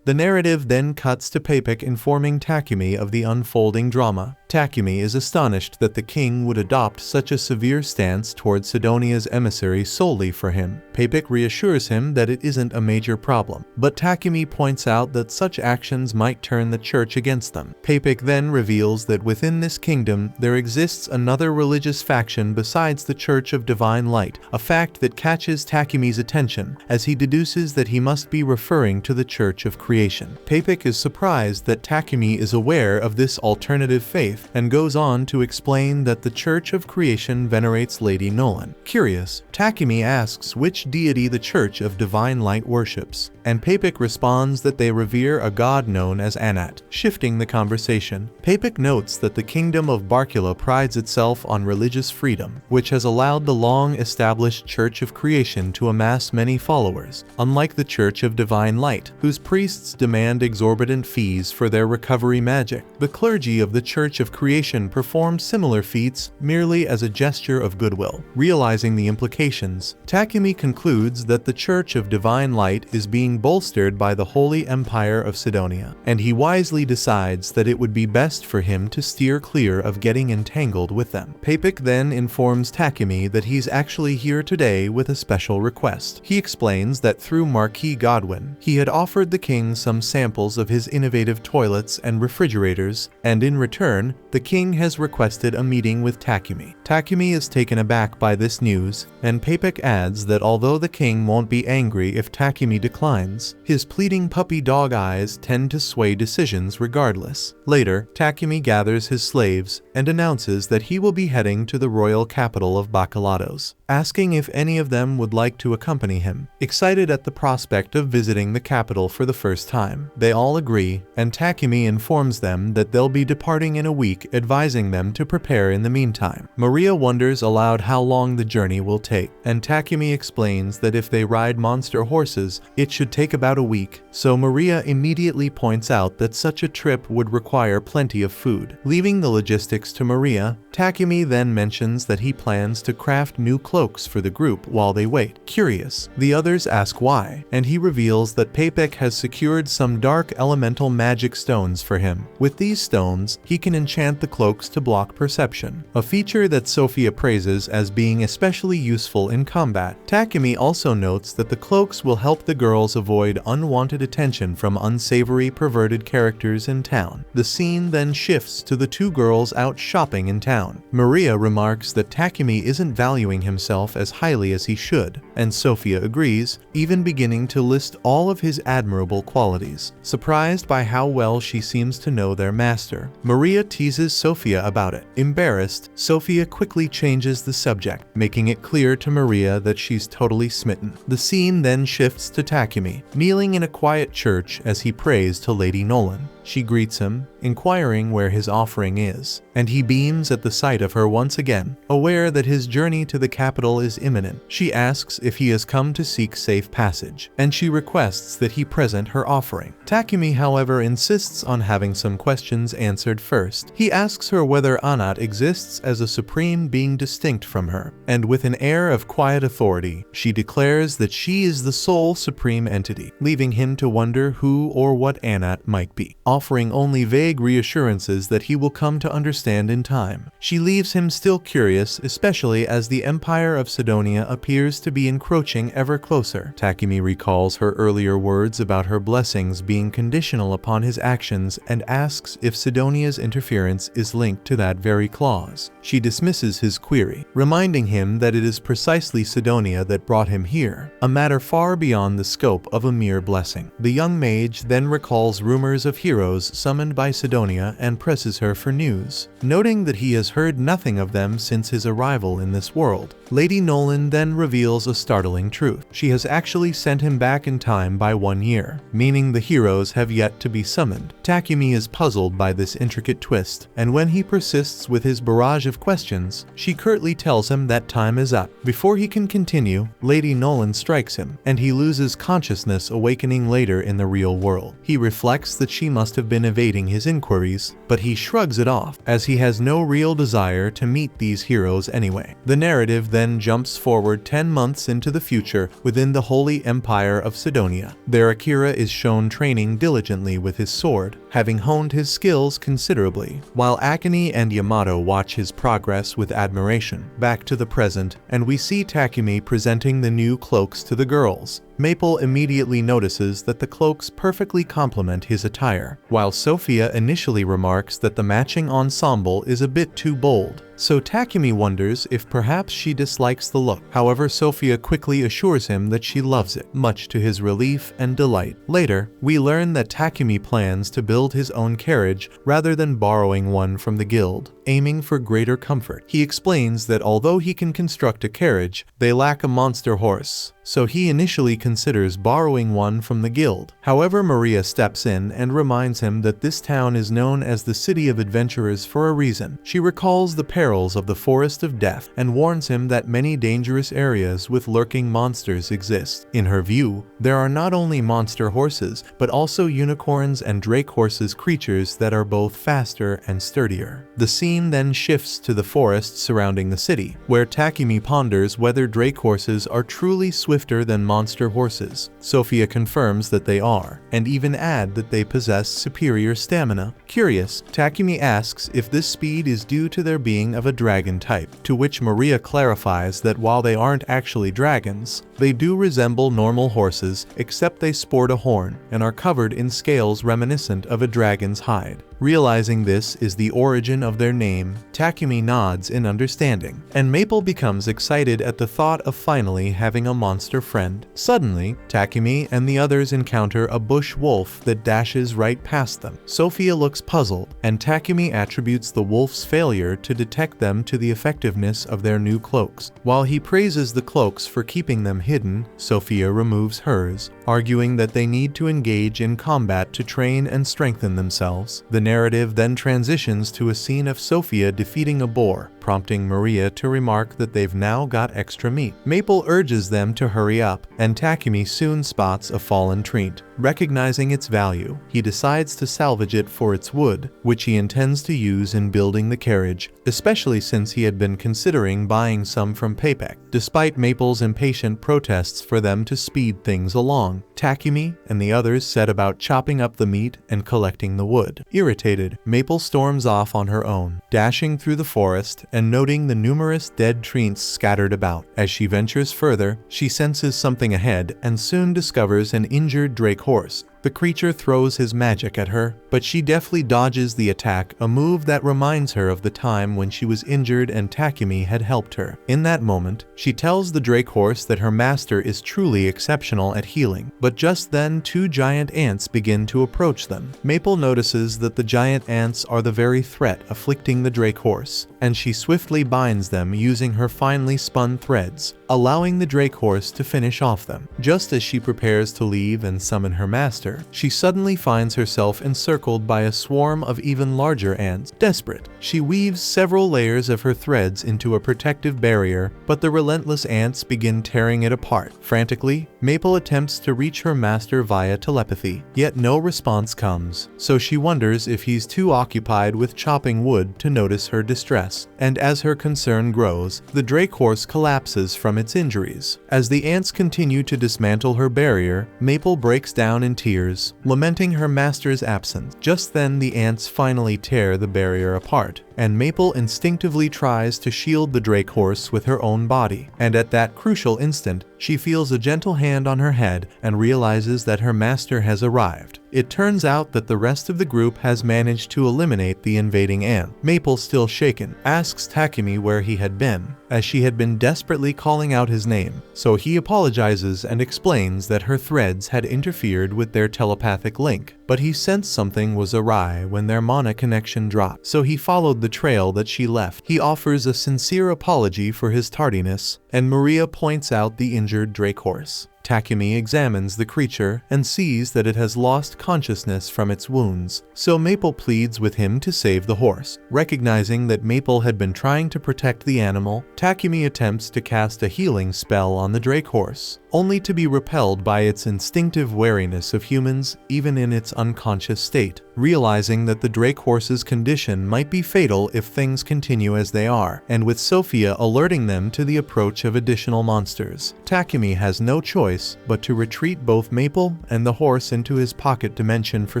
The narrative then cuts to Papik informing Takumi of the unfolding drama. Takumi is astonished that the king would adopt such a severe stance toward Sidonia's emissary solely for him. Papik reassures him that it isn't a major problem, but Takumi points out that such actions might turn the church against them. Papik then reveals that within this kingdom there exists another religious faction besides the Church of Divine Light, a fact that catches Takumi's attention, as he deduces that he must be referring to the Church of Creation. Papik is surprised that Takumi is aware of this alternative faith, and goes on to explain that the Church of Creation venerates Lady Nolan. Curious, Takumi asks which deity the Church of Divine Light worships, and Papik responds that they revere a god known as Anat. Shifting the conversation, Papik notes that the kingdom of Barkula prides itself on religious freedom, which has allowed the long-established Church of Creation to amass many followers, unlike the Church of Divine Light, whose priests demand exorbitant fees for their recovery magic. The clergy of the Church of Creation perform similar feats merely as a gesture of goodwill. Realizing the implications, Takumi concludes that the Church of Divine Light is being bolstered by the Holy Empire of Sidonia, and he wisely decides that it would be best for him to steer clear of getting entangled with them. Papik then informs Takumi that he's actually here today with a special request. He explains that through Marquis Godwin, he had offered the king some samples of his innovative toilets and refrigerators, and in return, the king has requested a meeting with Takumi. Takumi is taken aback by this news, and Papik adds that although the king won't be angry if Takumi declines, his pleading puppy dog eyes tend to sway decisions regardless. Later, Takumi gathers his slaves and announces that he will be heading to the royal capital of Bacalados, asking if any of them would like to accompany him. Excited at the prospect of visiting the capital for the first time, they all agree, and Takumi informs them that they'll be departing in a week, advising them to prepare in the meantime. Maria wonders aloud how long the journey will take, and Takumi explains that if they ride monster horses, it should take about a week, so Maria immediately points out that such a trip would require plenty of food. Leaving the logistics to Maria, Takumi then mentions that he plans to craft new cloaks for the group while they wait. Curious, the others ask why, and he reveals that Papik has secured some dark elemental magic stones for him. With these stones, he can enchant the cloaks to block perception, a feature that Sophia praises as being especially useful in combat. Takumi also notes that the cloaks will help the girls avoid unwanted attention from unsavory perverted characters in town. The scene then shifts to the two girls out shopping in town. Maria remarks that Takumi isn't valuing himself as highly as he should, and Sophia agrees, even beginning to list all of his admirable qualities. Surprised by how well she seems to know their master, Maria teases Sophia about it. Embarrassed, Sophia quickly changes the subject, making it clear to Maria that she's totally smitten. The scene then shifts to Takumi, kneeling in a quiet church as he prays to Lady Nolan. She greets him, inquiring where his offering is, and he beams at the sight of her once again. Aware that his journey to the capital is imminent, she asks if he has come to seek safe passage, and she requests that he present her offering. Takumi, however, insists on having some questions answered first. He asks her whether Anat exists as a supreme being distinct from her, and with an air of quiet authority, she declares that she is the sole supreme entity, leaving him to wonder who or what Anat might be, offering only vague reassurances that he will come to understand in time. She leaves him still curious, especially as the Empire of Sidonia appears to be encroaching ever closer. Takumi recalls her earlier words about her blessings being conditional upon his actions and asks if Sidonia's interference is linked to that very clause. She dismisses his query, reminding him that it is precisely Sidonia that brought him here, a matter far beyond the scope of a mere blessing. The young mage then recalls rumors of heroes heroes summoned by Sidonia and presses her for news. Noting that he has heard nothing of them since his arrival in this world, Lady Nolan then reveals a startling truth. She has actually sent him back in time by 1 year, meaning the heroes have yet to be summoned. Takumi is puzzled by this intricate twist, and when he persists with his barrage of questions, she curtly tells him that time is up. Before he can continue, Lady Nolan strikes him, and he loses consciousness, awakening later in the real world. He reflects that she must have been evading his inquiries, but he shrugs it off, as he has no real desire to meet these heroes anyway. The narrative then jumps forward 10 months into the future within the Holy Empire of Sidonia. There Akira is shown training diligently with his sword, having honed his skills considerably, while Akane and Yamato watch his progress with admiration. Back to the present, and we see Takumi presenting the new cloaks to the girls. Maple immediately notices that the cloaks perfectly complement his attire, while Sophia initially remarks that the matching ensemble is a bit too bold. So Takumi wonders if perhaps she dislikes the look. However, Sophia quickly assures him that she loves it, much to his relief and delight. Later, we learn that Takumi plans to build his own carriage rather than borrowing one from the guild, aiming for greater comfort. He explains that although he can construct a carriage, they lack a monster horse, so he initially considers borrowing one from the guild. However, Maria steps in and reminds him that this town is known as the City of Adventurers for a reason. She recalls the perils of the Forest of Death and warns him that many dangerous areas with lurking monsters exist. In her view, there are not only monster horses, but also unicorns and drake horses, creatures that are both faster and sturdier. The scene then shifts to the forest surrounding the city, where Takumi ponders whether drake horses are truly swifter than monster horses. Sophia confirms that they are, and even add that they possess superior stamina. Curious, Takumi asks if this speed is due to their being of a dragon type, to which Maria clarifies that while they aren't actually dragons, they do resemble normal horses, except they sport a horn and are covered in scales reminiscent of a dragon's hide. Realizing this is the origin of their name, Takumi nods in understanding, and Maple becomes excited at the thought of finally having a monster friend. Suddenly, Takumi and the others encounter a bush wolf that dashes right past them. Sophia looks puzzled, and Takumi attributes the wolf's failure to detect them to the effectiveness of their new cloaks. While he praises the cloaks for keeping them hidden, Sophia removes hers, arguing that they need to engage in combat to train and strengthen themselves. The narrative then transitions to a scene of Sophia defeating a boar, prompting Maria to remark that they've now got extra meat. Maple urges them to hurry up, and Takumi soon spots a fallen tree. Recognizing its value, he decides to salvage it for its wood, which he intends to use in building the carriage, especially since he had been considering buying some from Paypek. Despite Maple's impatient protests for them to speed things along, Takumi and the others set about chopping up the meat and collecting the wood. Irritated, Maple storms off on her own, dashing through the forest and noting the numerous dead trees scattered about. As she ventures further, she senses something ahead and soon discovers an injured drake horse. The creature throws his magic at her, but she deftly dodges the attack, a move that reminds her of the time when she was injured and Takumi had helped her. In that moment, she tells the drake horse that her master is truly exceptional at healing, but just then 2 giant ants begin to approach them. Maple notices that the giant ants are the very threat afflicting the drake horse, and she swiftly binds them using her finely spun threads, allowing the drake horse to finish off them. Just as she prepares to leave and summon her master, she suddenly finds herself encircled by a swarm of even larger ants. Desperate, she weaves several layers of her threads into a protective barrier, but the relentless ants begin tearing it apart. Frantically, Maple attempts to reach her master via telepathy, yet no response comes, so she wonders if he's too occupied with chopping wood to notice her distress. And as her concern grows, the drake horse collapses from its injuries. As the ants continue to dismantle her barrier, Maple breaks down in tears, lamenting her master's absence. Just then, the ants finally tear the barrier apart, and Maple instinctively tries to shield the Drake horse with her own body. And at that crucial instant, she feels a gentle hand on her head and realizes that her master has arrived. It turns out that the rest of the group has managed to eliminate the invading ant. Maple, still shaken, asks Takumi where he had been, as she had been desperately calling out his name, so he apologizes and explains that her threads had interfered with their telepathic link, but he sensed something was awry when their mana connection dropped, so he followed the trail that she left. He offers a sincere apology for his tardiness, and Maria points out the injured Drake horse. Takumi examines the creature and sees that it has lost consciousness from its wounds, so Maple pleads with him to save the horse. Recognizing that Maple had been trying to protect the animal, Takumi attempts to cast a healing spell on the Drake horse, only to be repelled by its instinctive wariness of humans even in its unconscious state. Realizing that the Drake horse's condition might be fatal if things continue as they are, and with Sophia alerting them to the approach of additional monsters, Takumi has no choice but to retreat both Maple and the horse into his pocket dimension for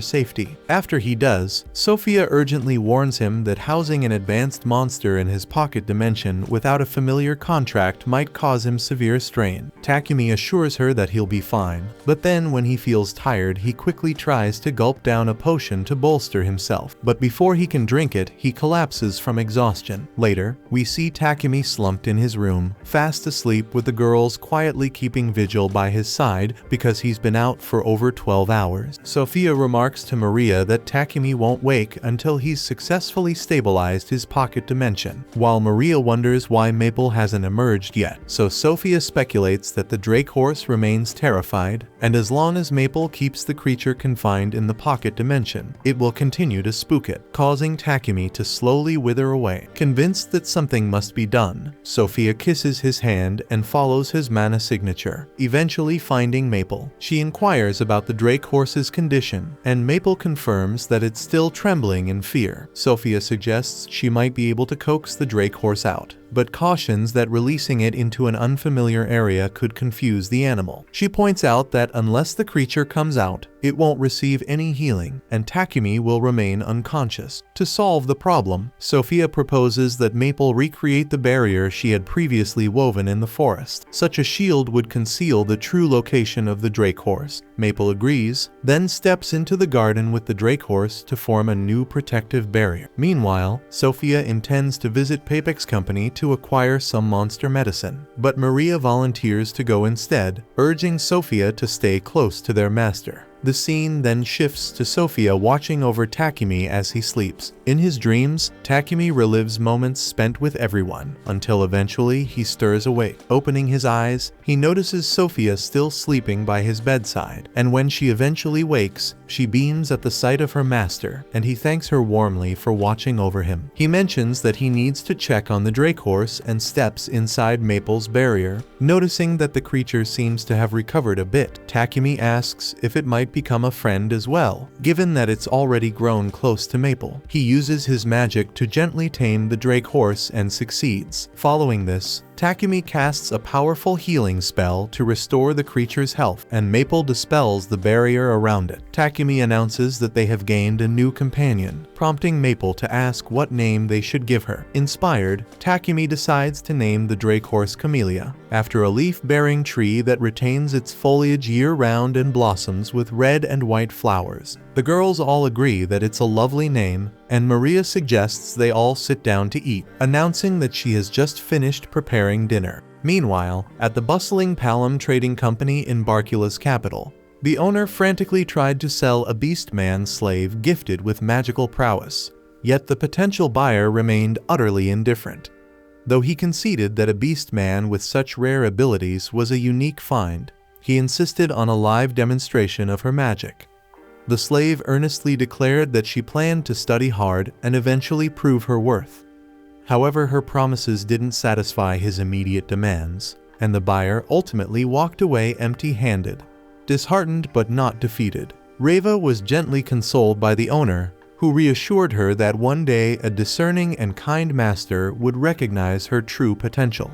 safety. After he does, Sophia urgently warns him that housing an advanced monster in his pocket dimension without a familiar contract might cause him severe strain. Takumi assures her that he'll be fine, but then when he feels tired, he quickly tries to gulp down a potion to bolster himself, but before he can drink it, he collapses from exhaustion. Later, we see Takumi slumped in his room, fast asleep, with the girls quietly keeping vigil by his side because he's been out for over 12 hours. Sophia remarks to Maria that Takumi won't wake until he's successfully stabilized his pocket dimension, while Maria wonders why Maple hasn't emerged yet. So Sophia speculates that the Drake horse remains terrified, and as long as Maple keeps the creature confined in the pocket dimension, it will continue to spook it, causing Takumi to slowly wither away. Convinced that something must be done, Sophia kisses his hand and follows his mana signature, eventually finding Maple. She inquires about the Drake horse's condition, and Maple confirms that it's still trembling in fear. Sophia suggests she might be able to coax the Drake horse out, but cautions that releasing it into an unfamiliar area could confuse the animal. She points out that unless the creature comes out, it won't receive any healing, and Takumi will remain unconscious. To solve the problem, Sophia proposes that Maple recreate the barrier she had previously woven in the forest. Such a shield would conceal the true location of the Drake horse. Maple agrees, then steps into the garden with the Drake horse to form a new protective barrier. Meanwhile, Sophia intends to visit Papek's company to acquire some monster medicine, but Maria volunteers to go instead, urging Sophia to stay close to their master. The scene then shifts to Sophia watching over Takumi as he sleeps. In his dreams, Takumi relives moments spent with everyone, until eventually he stirs awake. Opening his eyes, he notices Sophia still sleeping by his bedside, and when she eventually wakes, she beams at the sight of her master, and he thanks her warmly for watching over him. He mentions that he needs to check on the Drake horse and steps inside Maple's barrier. Noticing that the creature seems to have recovered a bit, Takumi asks if it might become a friend as well, given that it's already grown close to Maple. He uses his magic to gently tame the Drake horse and succeeds. Following this, Takumi casts a powerful healing spell to restore the creature's health, and Maple dispels the barrier around it. Takumi announces that they have gained a new companion, prompting Maple to ask what name they should give her. Inspired, Takumi decides to name the Drake horse Camellia, after a leaf-bearing tree that retains its foliage year-round and blossoms with red and white flowers. The girls all agree that it's a lovely name, and Maria suggests they all sit down to eat, announcing that she has just finished preparing dinner. Meanwhile, at the bustling Palom Trading Company in Barcula's capital, the owner frantically tried to sell a beast-man slave gifted with magical prowess, yet the potential buyer remained utterly indifferent. Though he conceded that a beast-man with such rare abilities was a unique find, he insisted on a live demonstration of her magic. The slave earnestly declared that she planned to study hard and eventually prove her worth. However, her promises didn't satisfy his immediate demands, and the buyer ultimately walked away empty-handed. Disheartened but not defeated, Reva was gently consoled by the owner, who reassured her that one day a discerning and kind master would recognize her true potential.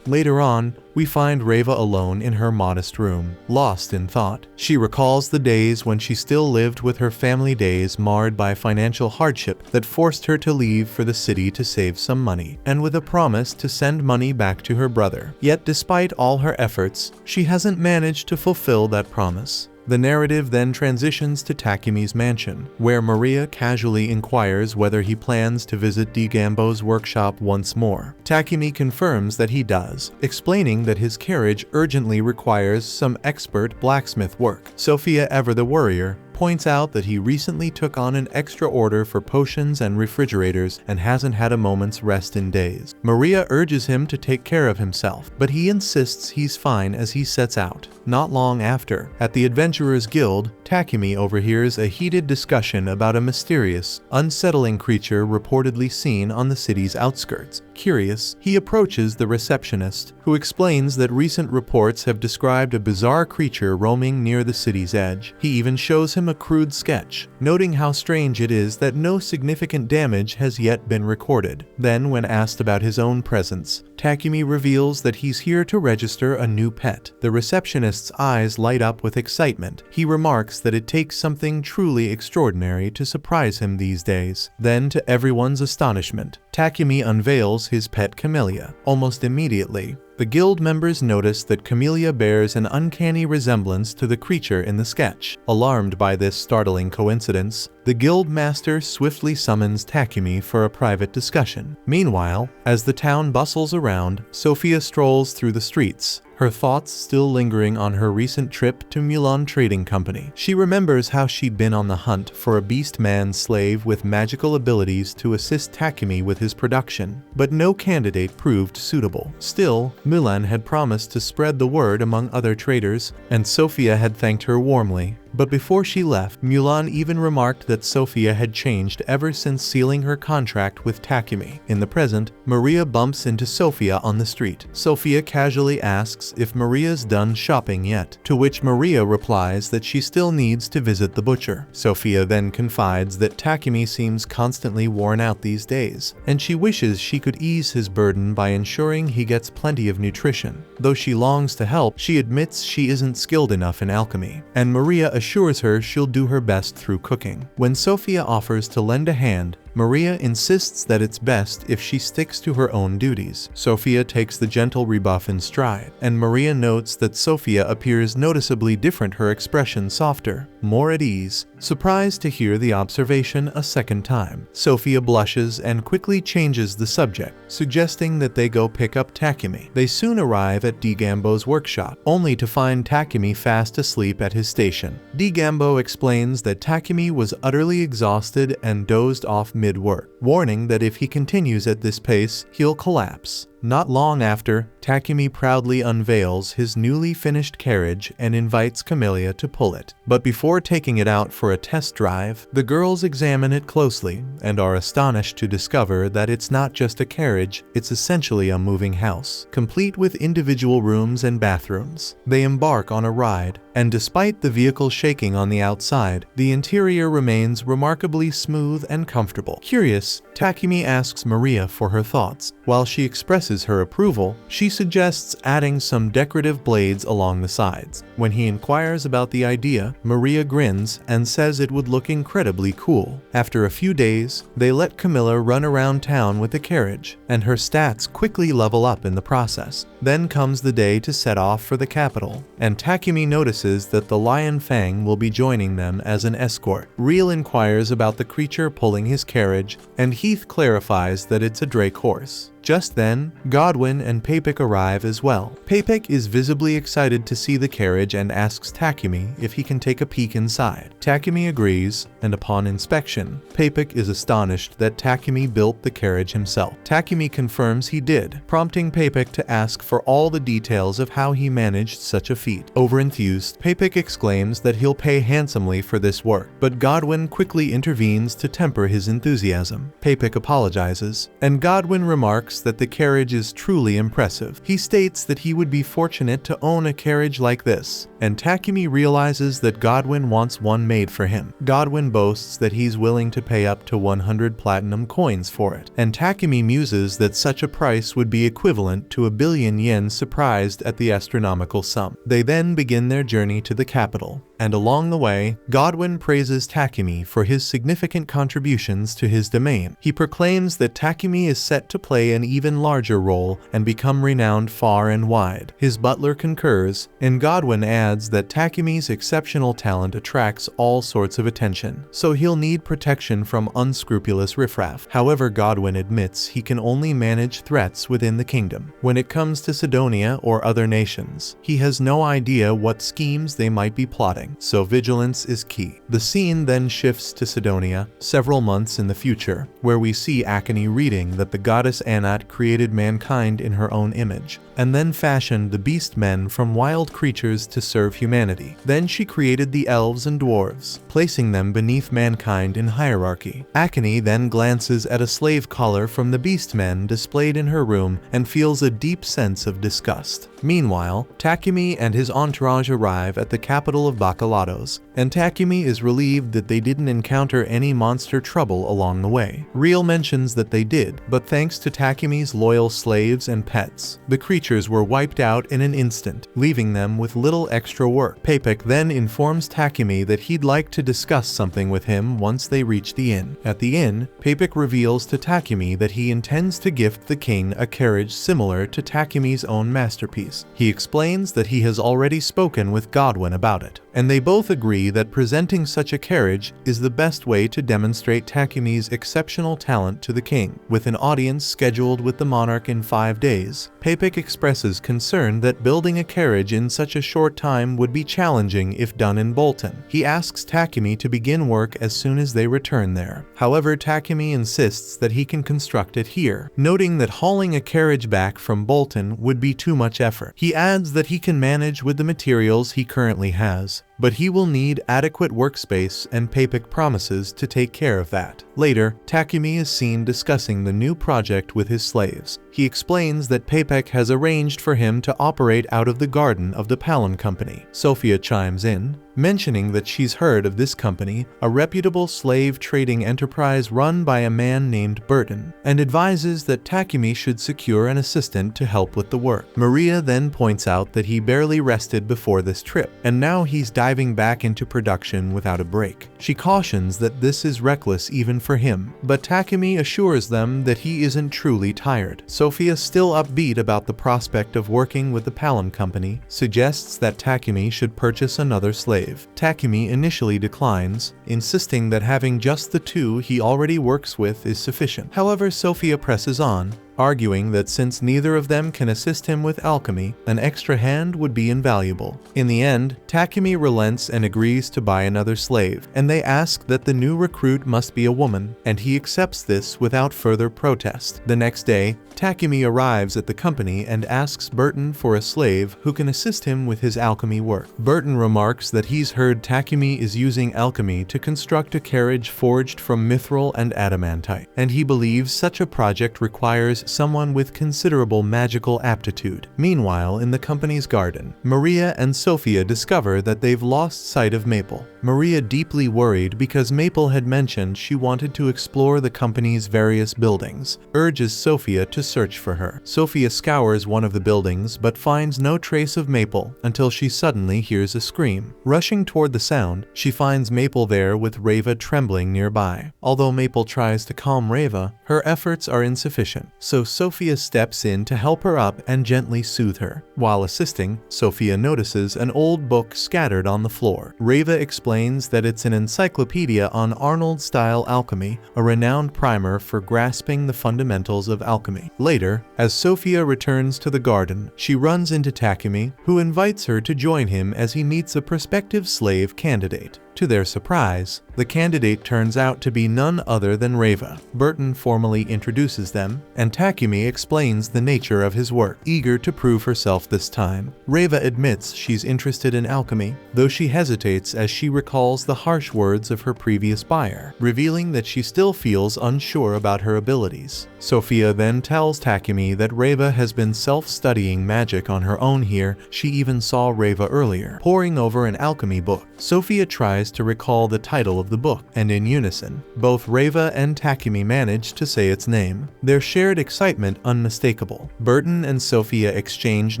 Later on, we find Reva alone in her modest room, lost in thought. She recalls the days when she still lived with her family, days marred by financial hardship that forced her to leave for the city to save some money, and with a promise to send money back to her brother. Yet despite all her efforts, she hasn't managed to fulfill that promise. The narrative then transitions to Takumi's mansion, where Maria casually inquires whether he plans to visit Digambo's workshop once more. Takumi confirms that he does, explaining that his carriage urgently requires some expert blacksmith work. Sophia, ever the worrier, points out that he recently took on an extra order for potions and refrigerators and hasn't had a moment's rest in days. Maria urges him to take care of himself, but he insists he's fine as he sets out. Not long after, at the Adventurers Guild, Takumi overhears a heated discussion about a mysterious, unsettling creature reportedly seen on the city's outskirts. Curious, he approaches the receptionist, who explains that recent reports have described a bizarre creature roaming near the city's edge. He even shows him a crude sketch, noting how strange it is that no significant damage has yet been recorded. Then, when asked about his own presence, Takumi reveals that he's here to register a new pet. The receptionist's eyes light up with excitement. He remarks that it takes something truly extraordinary to surprise him these days. Then, to everyone's astonishment, Takumi unveils his pet Camellia. Almost immediately, the guild members notice that Camellia bears an uncanny resemblance to the creature in the sketch. Alarmed by this startling coincidence, the guild master swiftly summons Takumi for a private discussion. Meanwhile, as the town bustles around, Sophia strolls through the streets, her thoughts still lingering on her recent trip to Mulan Trading Company. She remembers how she'd been on the hunt for a beast-man slave with magical abilities to assist Takumi with his production, but no candidate proved suitable. Still, Mulan had promised to spread the word among other traders, and Sophia had thanked her warmly. But before she left, Mulan even remarked that Sophia had changed ever since sealing her contract with Takumi. In the present, Maria bumps into Sophia on the street. Sophia casually asks if Maria's done shopping yet, to which Maria replies that she still needs to visit the butcher. Sophia then confides that Takumi seems constantly worn out these days, and she wishes she could ease his burden by ensuring he gets plenty of nutrition. Though she longs to help, she admits she isn't skilled enough in alchemy, and Maria assures her she'll do her best through cooking. When Sophia offers to lend a hand, Maria insists that it's best if she sticks to her own duties. Sophia takes the gentle rebuff in stride, and Maria notes that Sophia appears noticeably different, her expression softer, more at ease. Surprised to hear the observation a second time, Sophia blushes and quickly changes the subject, suggesting that they go pick up Takumi. They soon arrive at Digambo's workshop, only to find Takumi fast asleep at his station. Digambo explains that Takumi was utterly exhausted and dozed off mid-work, warning that if he continues at this pace, he'll collapse. Not long after, Takumi proudly unveils his newly finished carriage and invites Camellia to pull it. But before taking it out for a test drive, the girls examine it closely and are astonished to discover that it's not just a carriage, it's essentially a moving house, complete with individual rooms and bathrooms. They embark on a ride, and despite the vehicle shaking on the outside, the interior remains remarkably smooth and comfortable. Curious, Takumi asks Maria for her thoughts. While she expresses her approval, she suggests adding some decorative blades along the sides. When he inquires about the idea, Maria grins and says it would look incredibly cool. After a few days, they let Camilla run around town with the carriage, and her stats quickly level up in the process. Then comes the day to set off for the capital, and Takumi notices that the Lion Fang will be joining them as an escort. Real inquires about the creature pulling his carriage, and Heath clarifies that it's a Drake horse. Just then, Godwin and Papik arrive as well. Papik is visibly excited to see the carriage and asks Takumi if he can take a peek inside. Takumi agrees, and upon inspection, Papik is astonished that Takumi built the carriage himself. Takumi confirms he did, prompting Papik to ask for all the details of how he managed such a feat. Overenthused, Papik exclaims that he'll pay handsomely for this work, but Godwin quickly intervenes to temper his enthusiasm. Papik apologizes, and Godwin remarks remarks that the carriage is truly impressive. He states that he would be fortunate to own a carriage like this, and Takumi realizes that Godwin wants one made for him. Godwin boasts that he's willing to pay up to 100 platinum coins for it, and Takumi muses that such a price would be equivalent to 1 billion yen, surprised at the astronomical sum. They then begin their journey to the capital, and along the way, Godwin praises Takumi for his significant contributions to his domain. He proclaims that Takumi is set to play an even larger role and become renowned far and wide. His butler concurs, and Godwin adds that Takumi's exceptional talent attracts all sorts of attention, so he'll need protection from unscrupulous riffraff. However, Godwin admits he can only manage threats within the kingdom. When it comes to Sidonia or other nations, he has no idea what schemes they might be plotting, so vigilance is key. The scene then shifts to Sidonia, several months in the future, where we see Akane reading that the goddess Anat created mankind in her own image, and then fashioned the beast men from wild creatures to serve humanity. Then she created the elves and dwarves, placing them beneath mankind in hierarchy. Akane then glances at a slave collar from the beast men displayed in her room and feels a deep sense of disgust. Meanwhile, Takumi and his entourage arrive at the capital of Bacalados, and Takumi is relieved that they didn't encounter any monster trouble along the way. Real mentions that they did, but thanks to Takumi's loyal slaves and pets, the creatures were wiped out in an instant, leaving them with little extra work. Papek then informs Takumi that he'd like to discuss something with him once they reach the inn. At the inn, Papek reveals to Takumi that he intends to gift the king a carriage similar to Takumi's own masterpiece. He explains that he has already spoken with Godwin about it, and they both agree that presenting such a carriage is the best way to demonstrate Takumi's exceptional talent to the king. With an audience scheduled with the monarch in 5 days, Papek expresses concern that building a carriage in such a short time would be challenging if done in Bolton. He asks Takumi to begin work as soon as they return there. However, Takumi insists that he can construct it here, noting that hauling a carriage back from Bolton would be too much effort. He adds that he can manage with the materials he currently has, but he will need adequate workspace, and Papek promises to take care of that. Later, Takumi is seen discussing the new project with his slaves. He explains that Papek has arranged for him to operate out of the garden of the Palin Company. Sophia chimes in, mentioning that she's heard of this company, a reputable slave trading enterprise run by a man named Burton, and advises that Takumi should secure an assistant to help with the work. Maria then points out that he barely rested before this trip, and now he's diving back into production without a break. She cautions that this is reckless even for him, but Takumi assures them that he isn't truly tired. Sophia, still upbeat about the prospect of working with the Palin Company, suggests that Takumi should purchase another slave. Takumi initially declines, insisting that having just the two he already works with is sufficient. However, Sophia presses on, arguing that since neither of them can assist him with alchemy, an extra hand would be invaluable. In the end, Takumi relents and agrees to buy another slave, and they ask that the new recruit must be a woman, and he accepts this without further protest. The next day, Takumi arrives at the company and asks Burton for a slave who can assist him with his alchemy work. Burton remarks that he's heard Takumi is using alchemy to construct a carriage forged from mithril and adamantite, and he believes such a project requires someone with considerable magical aptitude. Meanwhile, in the company's garden, Maria and Sophia discover that they've lost sight of Maple. Maria, deeply worried because Maple had mentioned she wanted to explore the company's various buildings, urges Sophia to search for her. Sophia scours one of the buildings but finds no trace of Maple until she suddenly hears a scream. Rushing toward the sound, she finds Maple there with Reva trembling nearby. Although Maple tries to calm Reva, her efforts are insufficient, so Sophia steps in to help her up and gently soothe her. While assisting, Sophia notices an old book scattered on the floor. Reva explains that it's an encyclopedia on Arnold-style alchemy, a renowned primer for grasping the fundamentals of alchemy. Later, as Sophia returns to the garden, she runs into Takumi, who invites her to join him as he meets a prospective slave candidate. To their surprise, the candidate turns out to be none other than Reiva. Burton formally introduces them, and Takumi explains the nature of his work. Eager to prove herself this time, Reiva admits she's interested in alchemy, though she hesitates as she recalls the harsh words of her previous buyer, revealing that she still feels unsure about her abilities. Sophia then tells Takumi that Reiva has been self-studying magic on her own here. She even saw Reiva earlier, poring over an alchemy book. Sophia tries to recall the title of the book, and in unison, both Reiva and Takumi manage to say its name, their shared excitement unmistakable. Burton and Sophia exchange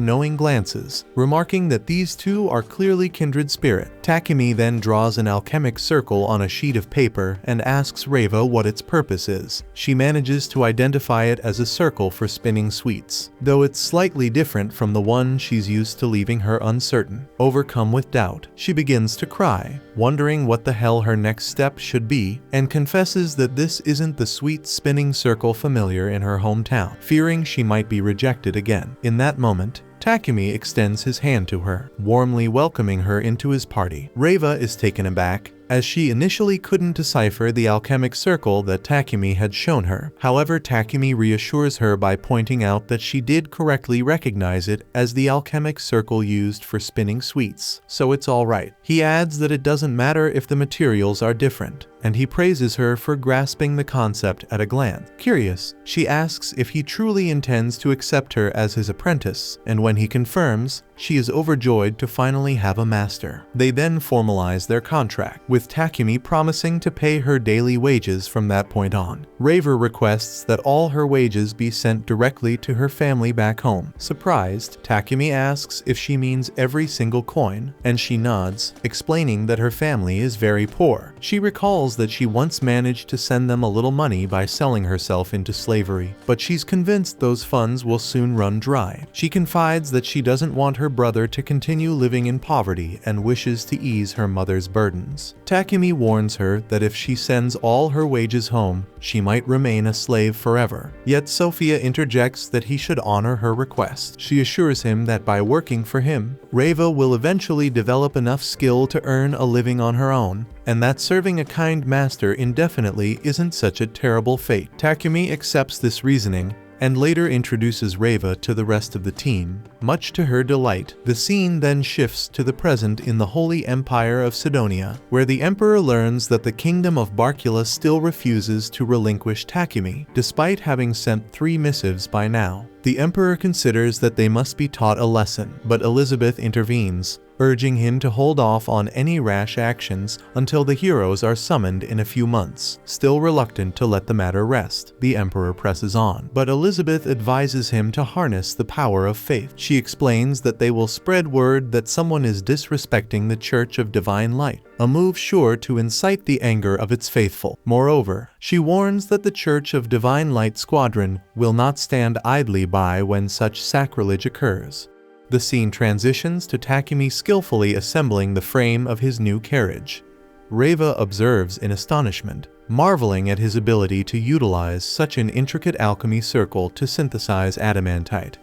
knowing glances, remarking that these two are clearly kindred spirit. Takumi then draws an alchemic circle on a sheet of paper and asks Reiva what its purpose is. She manages to identify it as a circle for spinning sweets, though it's slightly different from the one she's used to, leaving her uncertain. Overcome with doubt, she begins to cry, wondering what the hell her next step should be, and confesses that this isn't the sweet spinning circle familiar in her hometown, fearing she might be rejected again. In that moment, Takumi extends his hand to her, warmly welcoming her into his party. Reiva is taken aback, as she initially couldn't decipher the alchemic circle that Takumi had shown her. However, Takumi reassures her by pointing out that she did correctly recognize it as the alchemic circle used for spinning sweets, so it's alright. He adds that it doesn't matter if the materials are different, and he praises her for grasping the concept at a glance. Curious, she asks if he truly intends to accept her as his apprentice, and when he confirms, she is overjoyed to finally have a master. They then formalize their contract, with Takumi promising to pay her daily wages from that point on. Reiva requests that all her wages be sent directly to her family back home. Surprised, Takumi asks if she means every single coin, and she nods, explaining that her family is very poor. She recalls that she once managed to send them a little money by selling herself into slavery, but she's convinced those funds will soon run dry. She confides that she doesn't want her brother to continue living in poverty and wishes to ease her mother's burdens. Takumi warns her that if she sends all her wages home, she might remain a slave forever. Yet Sophia interjects that he should honor her request. She assures him that by working for him, Reiva will eventually develop enough skill to earn a living on her own, and that serving a kind master indefinitely isn't such a terrible fate. Takumi accepts this reasoning, and later introduces Reiva to the rest of the team. Much to her delight, the scene then shifts to the present in the Holy Empire of Sidonia, where the Emperor learns that the Kingdom of Barcula still refuses to relinquish Takumi, despite having sent 3 missives by now. The Emperor considers that they must be taught a lesson, but Elizabeth intervenes, urging him to hold off on any rash actions until the heroes are summoned in a few months. Still reluctant to let the matter rest, the Emperor presses on, but Elizabeth advises him to harness the power of faith. She explains that they will spread word that someone is disrespecting the Church of Divine Light, a move sure to incite the anger of its faithful. Moreover, she warns that the Church of Divine Light Squadron will not stand idly by when such sacrilege occurs. The scene transitions to Takumi skillfully assembling the frame of his new carriage. Reiva observes in astonishment, marveling at his ability to utilize such an intricate alchemy circle to synthesize adamantite.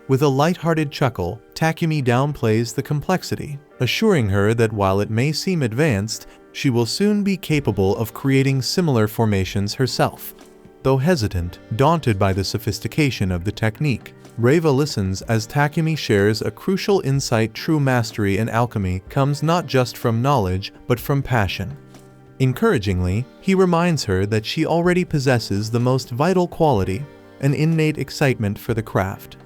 With a light-hearted chuckle, Takumi downplays the complexity, assuring her that while it may seem advanced, she will soon be capable of creating similar formations herself. Though hesitant, daunted by the sophistication of the technique, Reiva listens as Takumi shares a crucial insight: true mastery in alchemy comes not just from knowledge, but from passion. Encouragingly, he reminds her that she already possesses the most vital quality, an innate excitement for the craft.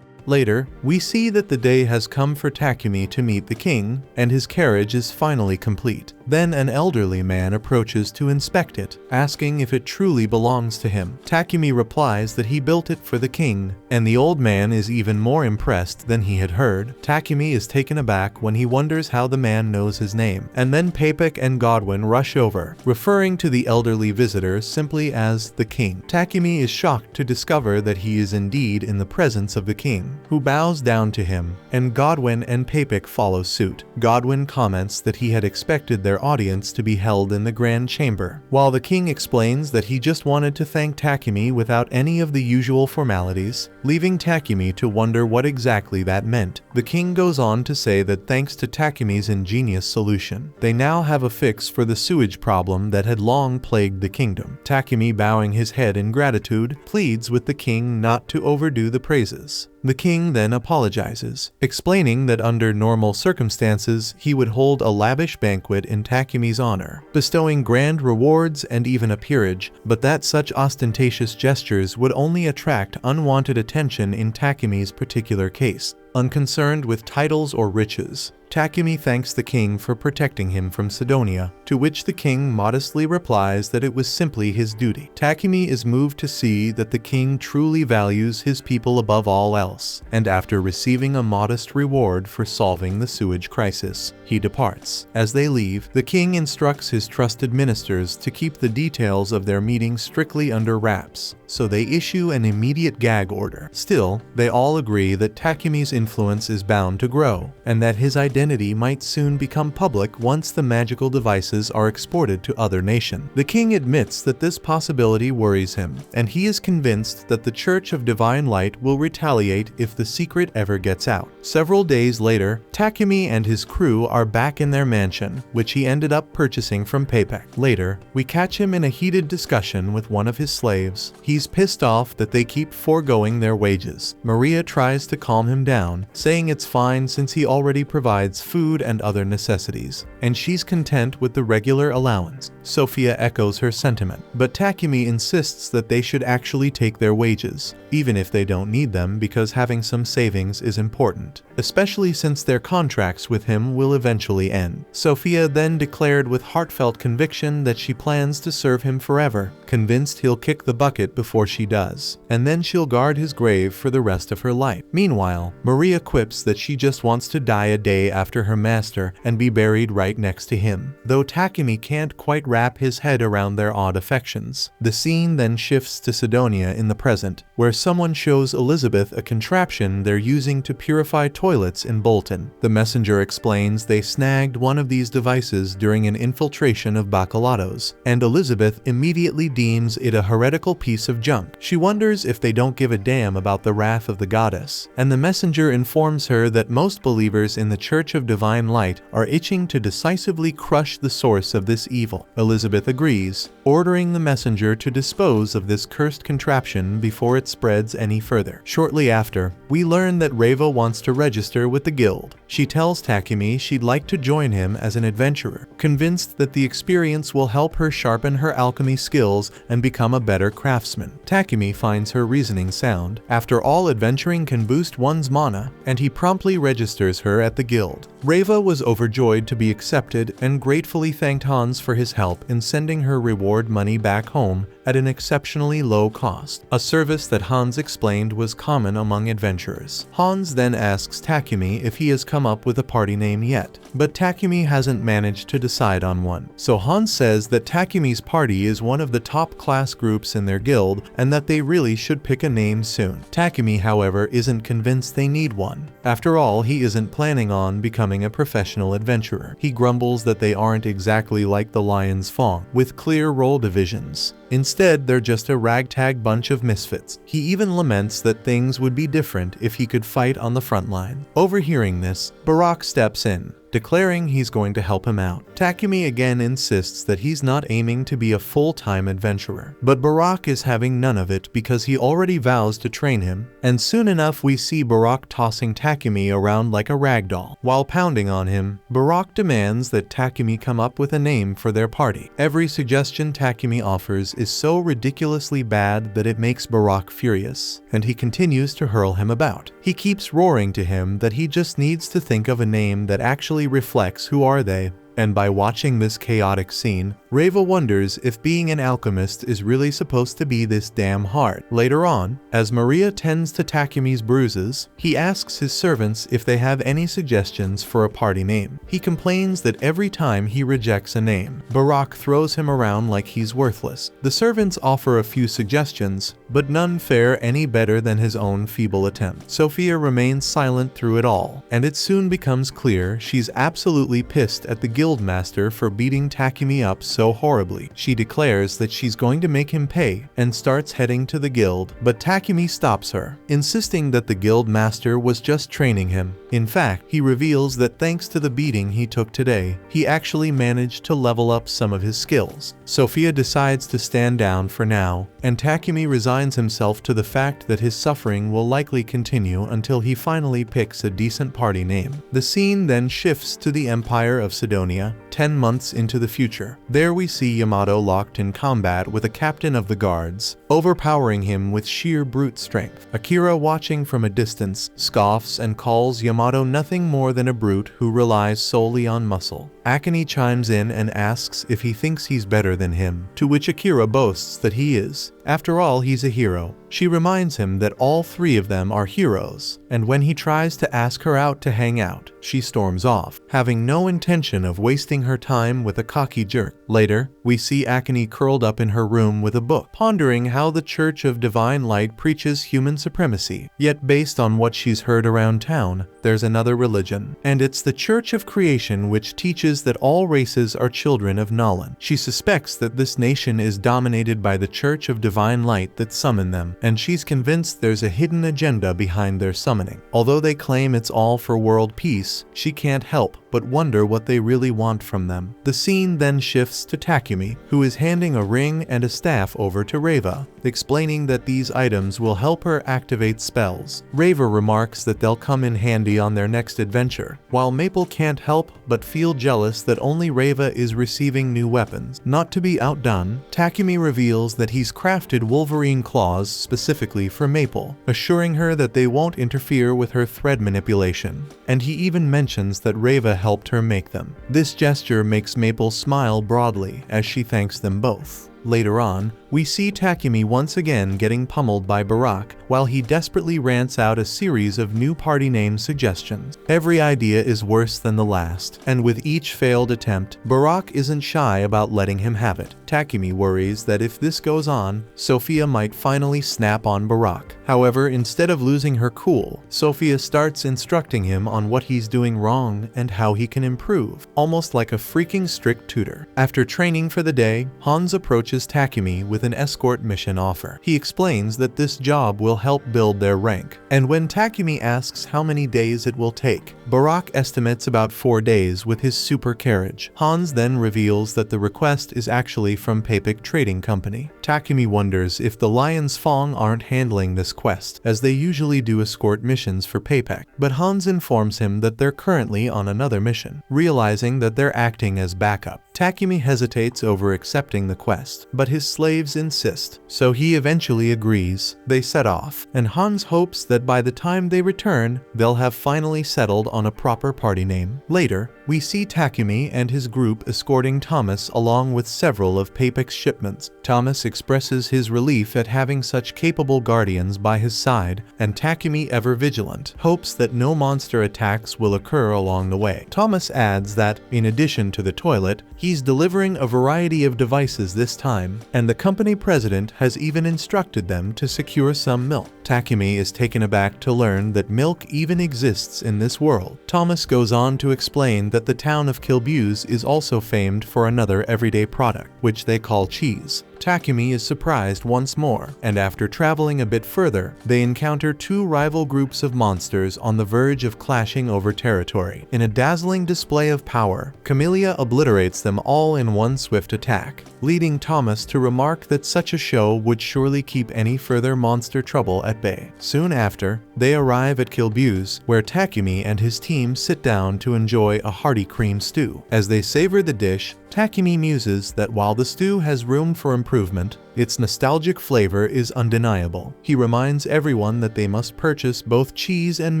Later, we see that the day has come for Takumi to meet the king, and his carriage is finally complete. Then an elderly man approaches to inspect it, asking if it truly belongs to him. Takumi replies that he built it for the king, and the old man is even more impressed than he had heard. Takumi is taken aback when he wonders how the man knows his name, and then Papik and Godwin rush over, referring to the elderly visitor simply as the king. Takumi is shocked to discover that he is indeed in the presence of the king, king, who bows down to him, and Godwin and Papik follow suit. Godwin comments that he had expected their audience to be held in the grand chamber, while the king explains that he just wanted to thank Takumi without any of the usual formalities, leaving Takumi to wonder what exactly that meant. The king goes on to say that thanks to Takumi's ingenious solution, they now have a fix for the sewage problem that had long plagued the kingdom. Takumi, bowing his head in gratitude, pleads with the king not to overdo the praises. The king then apologizes, explaining that under normal circumstances he would hold a lavish banquet in Takumi's honor, bestowing grand rewards and even a peerage, but that such ostentatious gestures would only attract unwanted attention in Takumi's particular case. Unconcerned with titles or riches, Takumi thanks the king for protecting him from Sidonia, to which the king modestly replies that it was simply his duty. Takumi is moved to see that the king truly values his people above all else, and after receiving a modest reward for solving the sewage crisis, he departs. As they leave, the king instructs his trusted ministers to keep the details of their meeting strictly under wraps, so they issue an immediate gag order. Still, they all agree that Takumi's influence is bound to grow, and that his identity might soon become public once the magical devices are exported to other nations. The king admits that this possibility worries him, and he is convinced that the Church of Divine Light will retaliate if the secret ever gets out. Several days later, Takumi and his crew are back in their mansion, which he ended up purchasing from Papik. Later, we catch him in a heated discussion with one of his slaves. He's pissed off that they keep foregoing their wages. Maria tries to calm him down, saying it's fine since he already provides food and other necessities, and she's content with the regular allowance. Sophia echoes her sentiment, but Takumi insists that they should actually take their wages, even if they don't need them, because having some savings is important, especially since their contracts with him will eventually end. Sophia then declared with heartfelt conviction that she plans to serve him forever, convinced he'll kick the bucket before she does, and then she'll guard his grave for the rest of her life. Meanwhile, Maria quips that she just wants to die a day after her master and be buried right next to him, though Takumi can't quite wrap his head around their odd affections. The scene then shifts to Sidonia in the present, where someone shows Elizabeth a contraption they're using to purify toilets in Bolton. The messenger explains they snagged one of these devices during an infiltration of Bacalados, and Elizabeth immediately deems it a heretical piece of junk. She wonders if they don't give a damn about the wrath of the goddess, and the messenger informs her that most believers in the Church of Divine Light are itching to decisively crush the source of this evil. Elizabeth agrees, ordering the messenger to dispose of this cursed contraption before it spreads any further. Shortly after, we learn that Reva wants to register with the guild. She tells Takumi she'd like to join him as an adventurer, convinced that the experience will help her sharpen her alchemy skills and become a better craftsman. Takumi finds her reasoning sound. After all, adventuring can boost one's mana, and he promptly registers her at the guild. Reva was overjoyed to be accepted and gratefully thanked Hans for his help in sending her reward money back home at an exceptionally low cost, a service that Hans explained was common among adventurers. Hans then asks Takumi if he has come up with a party name yet, but Takumi hasn't managed to decide on one. So Hans says that Takumi's party is one of the top class groups in their guild and that they really should pick a name soon. Takumi, however, isn't convinced they need one. After all, he isn't planning on becoming a professional adventurer. He grumbles that they aren't exactly like the Lion's Fong, with clear role divisions. Instead, they're just a ragtag bunch of misfits. He even laments that things would be different if he could fight on the front line. Overhearing this, Barak steps in, declaring he's going to help him out. Takumi again insists that he's not aiming to be a full-time adventurer, but Barak is having none of it because he already vows to train him, and soon enough we see Barak tossing Takumi around like a ragdoll. While pounding on him, Barak demands that Takumi come up with a name for their party. Every suggestion Takumi offers is so ridiculously bad that it makes Barak furious, and he continues to hurl him about. He keeps roaring to him that he just needs to think of a name that actually reflects who are they. And by watching this chaotic scene, Reva wonders if being an alchemist is really supposed to be this damn hard. Later on, as Maria tends to Takumi's bruises, he asks his servants if they have any suggestions for a party name. He complains that every time he rejects a name, Barack throws him around like he's worthless. The servants offer a few suggestions, but none fare any better than his own feeble attempt. Sophia remains silent through it all, and it soon becomes clear she's absolutely pissed at the guildmaster for beating Takumi up so horribly. She declares that she's going to make him pay and starts heading to the guild, but Takumi stops her, insisting that the guildmaster was just training him. In fact, he reveals that thanks to the beating he took today, he actually managed to level up some of his skills. Sophia decides to stand down for now, and Takumi resigns himself to the fact that his suffering will likely continue until he finally picks a decent party name. The scene then shifts to the Empire of Sidonia, 10 months into the future. There we see Yamato locked in combat with a captain of the guards, overpowering him with sheer brute strength. Akira, watching from a distance, scoffs and calls Yamato nothing more than a brute who relies solely on muscle. Akane chimes in and asks if he thinks he's better than him, to which Akira boasts that he is. After all, he's a hero. She reminds him that all three of them are heroes, and when he tries to ask her out to hang out, she storms off, having no intention of wasting her time with a cocky jerk. Later, we see Akane curled up in her room with a book, pondering how the Church of Divine Light preaches human supremacy. Yet based on what she's heard around town, there's another religion, and it's the Church of Creation, which teaches that all races are children of Nolan. She suspects that this nation is dominated by the Church of Divine Light that summoned them, and she's convinced there's a hidden agenda behind their summoning. Although they claim it's all for world peace, she can't help but wonder what they really want from them. The scene then shifts to Takumi, who is handing a ring and a staff over to Reva, explaining that these items will help her activate spells. Reva remarks that they'll come in handy on their next adventure, while Maple can't help but feel jealous that only Reva is receiving new weapons. Not to be outdone, Takumi reveals that he's crafted Wolverine claws specifically for Maple, assuring her that they won't interfere with her thread manipulation, and he even mentions that Reva helped her make them. This gesture makes Maple smile broadly as she thanks them both. Later on, we see Takumi once again getting pummeled by Barack while he desperately rants out a series of new party name suggestions. Every idea is worse than the last, and with each failed attempt, Barack isn't shy about letting him have it. Takumi worries that if this goes on, Sophia might finally snap on Barack. However, instead of losing her cool, Sophia starts instructing him on what he's doing wrong and how he can improve, almost like a freaking strict tutor. After training for the day, Hans approaches Takumi with an escort mission offer. He explains that this job will help build their rank, and when Takumi asks how many days it will take, Barack estimates about 4 days with his super carriage. Hans then reveals that the request is actually from Papik Trading Company. Takumi wonders if the Lions Fong aren't handling this quest, as they usually do escort missions for Papik, but Hans informs him that they're currently on another mission. Realizing that they're acting as backup, Takumi hesitates over accepting the quest, but his slaves insist, so he eventually agrees. They set off, and Hans hopes that by the time they return, they'll have finally settled on a proper party name. Later, we see Takumi and his group escorting Thomas along with several of Papik's shipments. Thomas expresses his relief at having such capable guardians by his side, and Takumi, ever vigilant, hopes that no monster attacks will occur along the way. Thomas adds that, in addition to the toilet, he's delivering a variety of devices this time, and the company president has even instructed them to secure some milk. Takumi is taken aback to learn that milk even exists in this world. Thomas goes on to explain that the town of Kilbuse is also famed for another everyday product, which they call cheese. Takumi is surprised once more, and after traveling a bit further, they encounter two rival groups of monsters on the verge of clashing over territory. In a dazzling display of power, Camellia obliterates them all in one swift attack, leading Thomas to remark that such a show would surely keep any further monster trouble at bay. Soon after, they arrive at Kilbuse, where Takumi and his team sit down to enjoy a hearty cream stew. As they savor the dish, Takumi muses that while the stew has room for improvement, improvement, its nostalgic flavor is undeniable. He reminds everyone that they must purchase both cheese and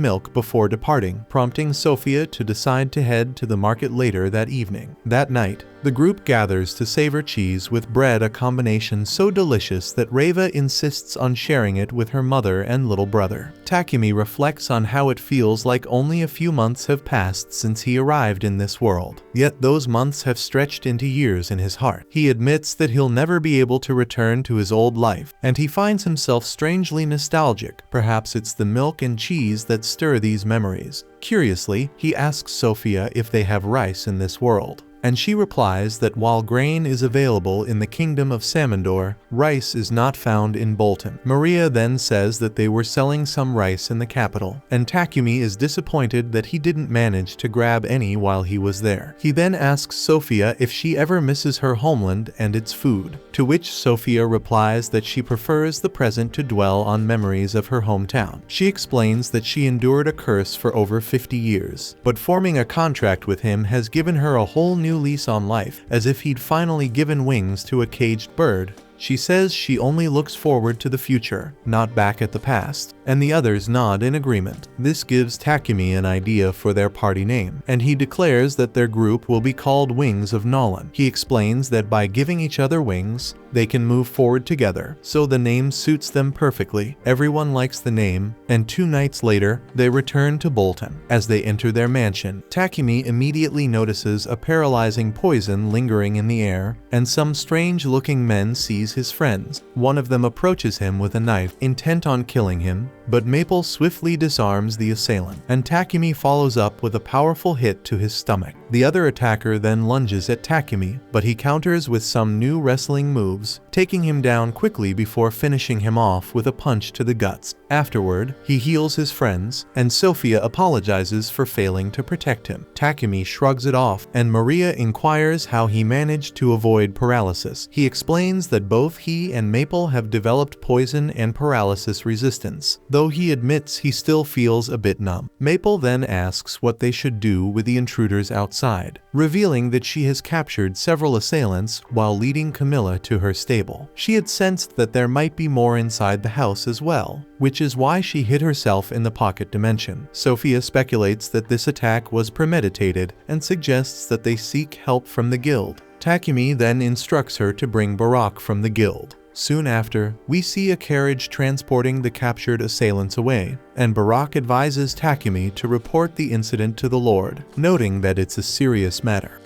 milk before departing, prompting Sophia to decide to head to the market later that evening. That night, the group gathers to savor cheese with bread, a combination so delicious that Reva insists on sharing it with her mother and little brother. Takumi reflects on how it feels like only a few months have passed since he arrived in this world. Yet those months have stretched into years in his heart. He admits that he'll never be able to return to his old life, and he finds himself strangely nostalgic. Perhaps it's the milk and cheese that stir these memories. Curiously, he asks Sophia if they have rice in this world, and she replies that while grain is available in the kingdom of Samandor, rice is not found in Bolton. Maria then says that they were selling some rice in the capital, and Takumi is disappointed that he didn't manage to grab any while he was there. He then asks Sophia if she ever misses her homeland and its food, to which Sophia replies that she prefers the present to dwell on memories of her hometown. She explains that she endured a curse for over 50 years, but forming a contract with him has given her a whole new lease on life, as if he'd finally given wings to a caged bird. She says she only looks forward to the future, not back at the past, and the others nod in agreement. This gives Takumi an idea for their party name, and he declares that their group will be called Wings of Nolan. He explains that by giving each other wings, they can move forward together, so the name suits them perfectly. Everyone likes the name, and 2 nights later, they return to Bolton. As they enter their mansion, Takumi immediately notices a paralyzing poison lingering in the air, and some strange-looking men seize his friends. One of them approaches him with a knife, intent on killing him, but Maple swiftly disarms the assailant, and Takumi follows up with a powerful hit to his stomach. The other attacker then lunges at Takumi, but he counters with some new wrestling moves, taking him down quickly before finishing him off with a punch to the guts. Afterward, he heals his friends, and Sophia apologizes for failing to protect him. Takumi shrugs it off, and Maria inquires how he managed to avoid paralysis. He explains that both he and Maple have developed poison and paralysis resistance, though he admits he still feels a bit numb. Maple then asks what they should do with the intruders outside, revealing that she has captured several assailants while leading Camilla to her stable. She had sensed that there might be more inside the house as well, which is why she hid herself in the pocket dimension. Sophia speculates that this attack was premeditated and suggests that they seek help from the guild. Takumi then instructs her to bring Barak from the guild. Soon after, we see a carriage transporting the captured assailants away, and Barak advises Takumi to report the incident to the Lord, noting that it's a serious matter.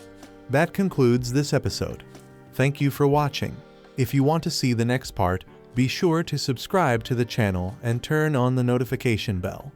That concludes this episode. Thank you for watching. If you want to see the next part, be sure to subscribe to the channel and turn on the notification bell.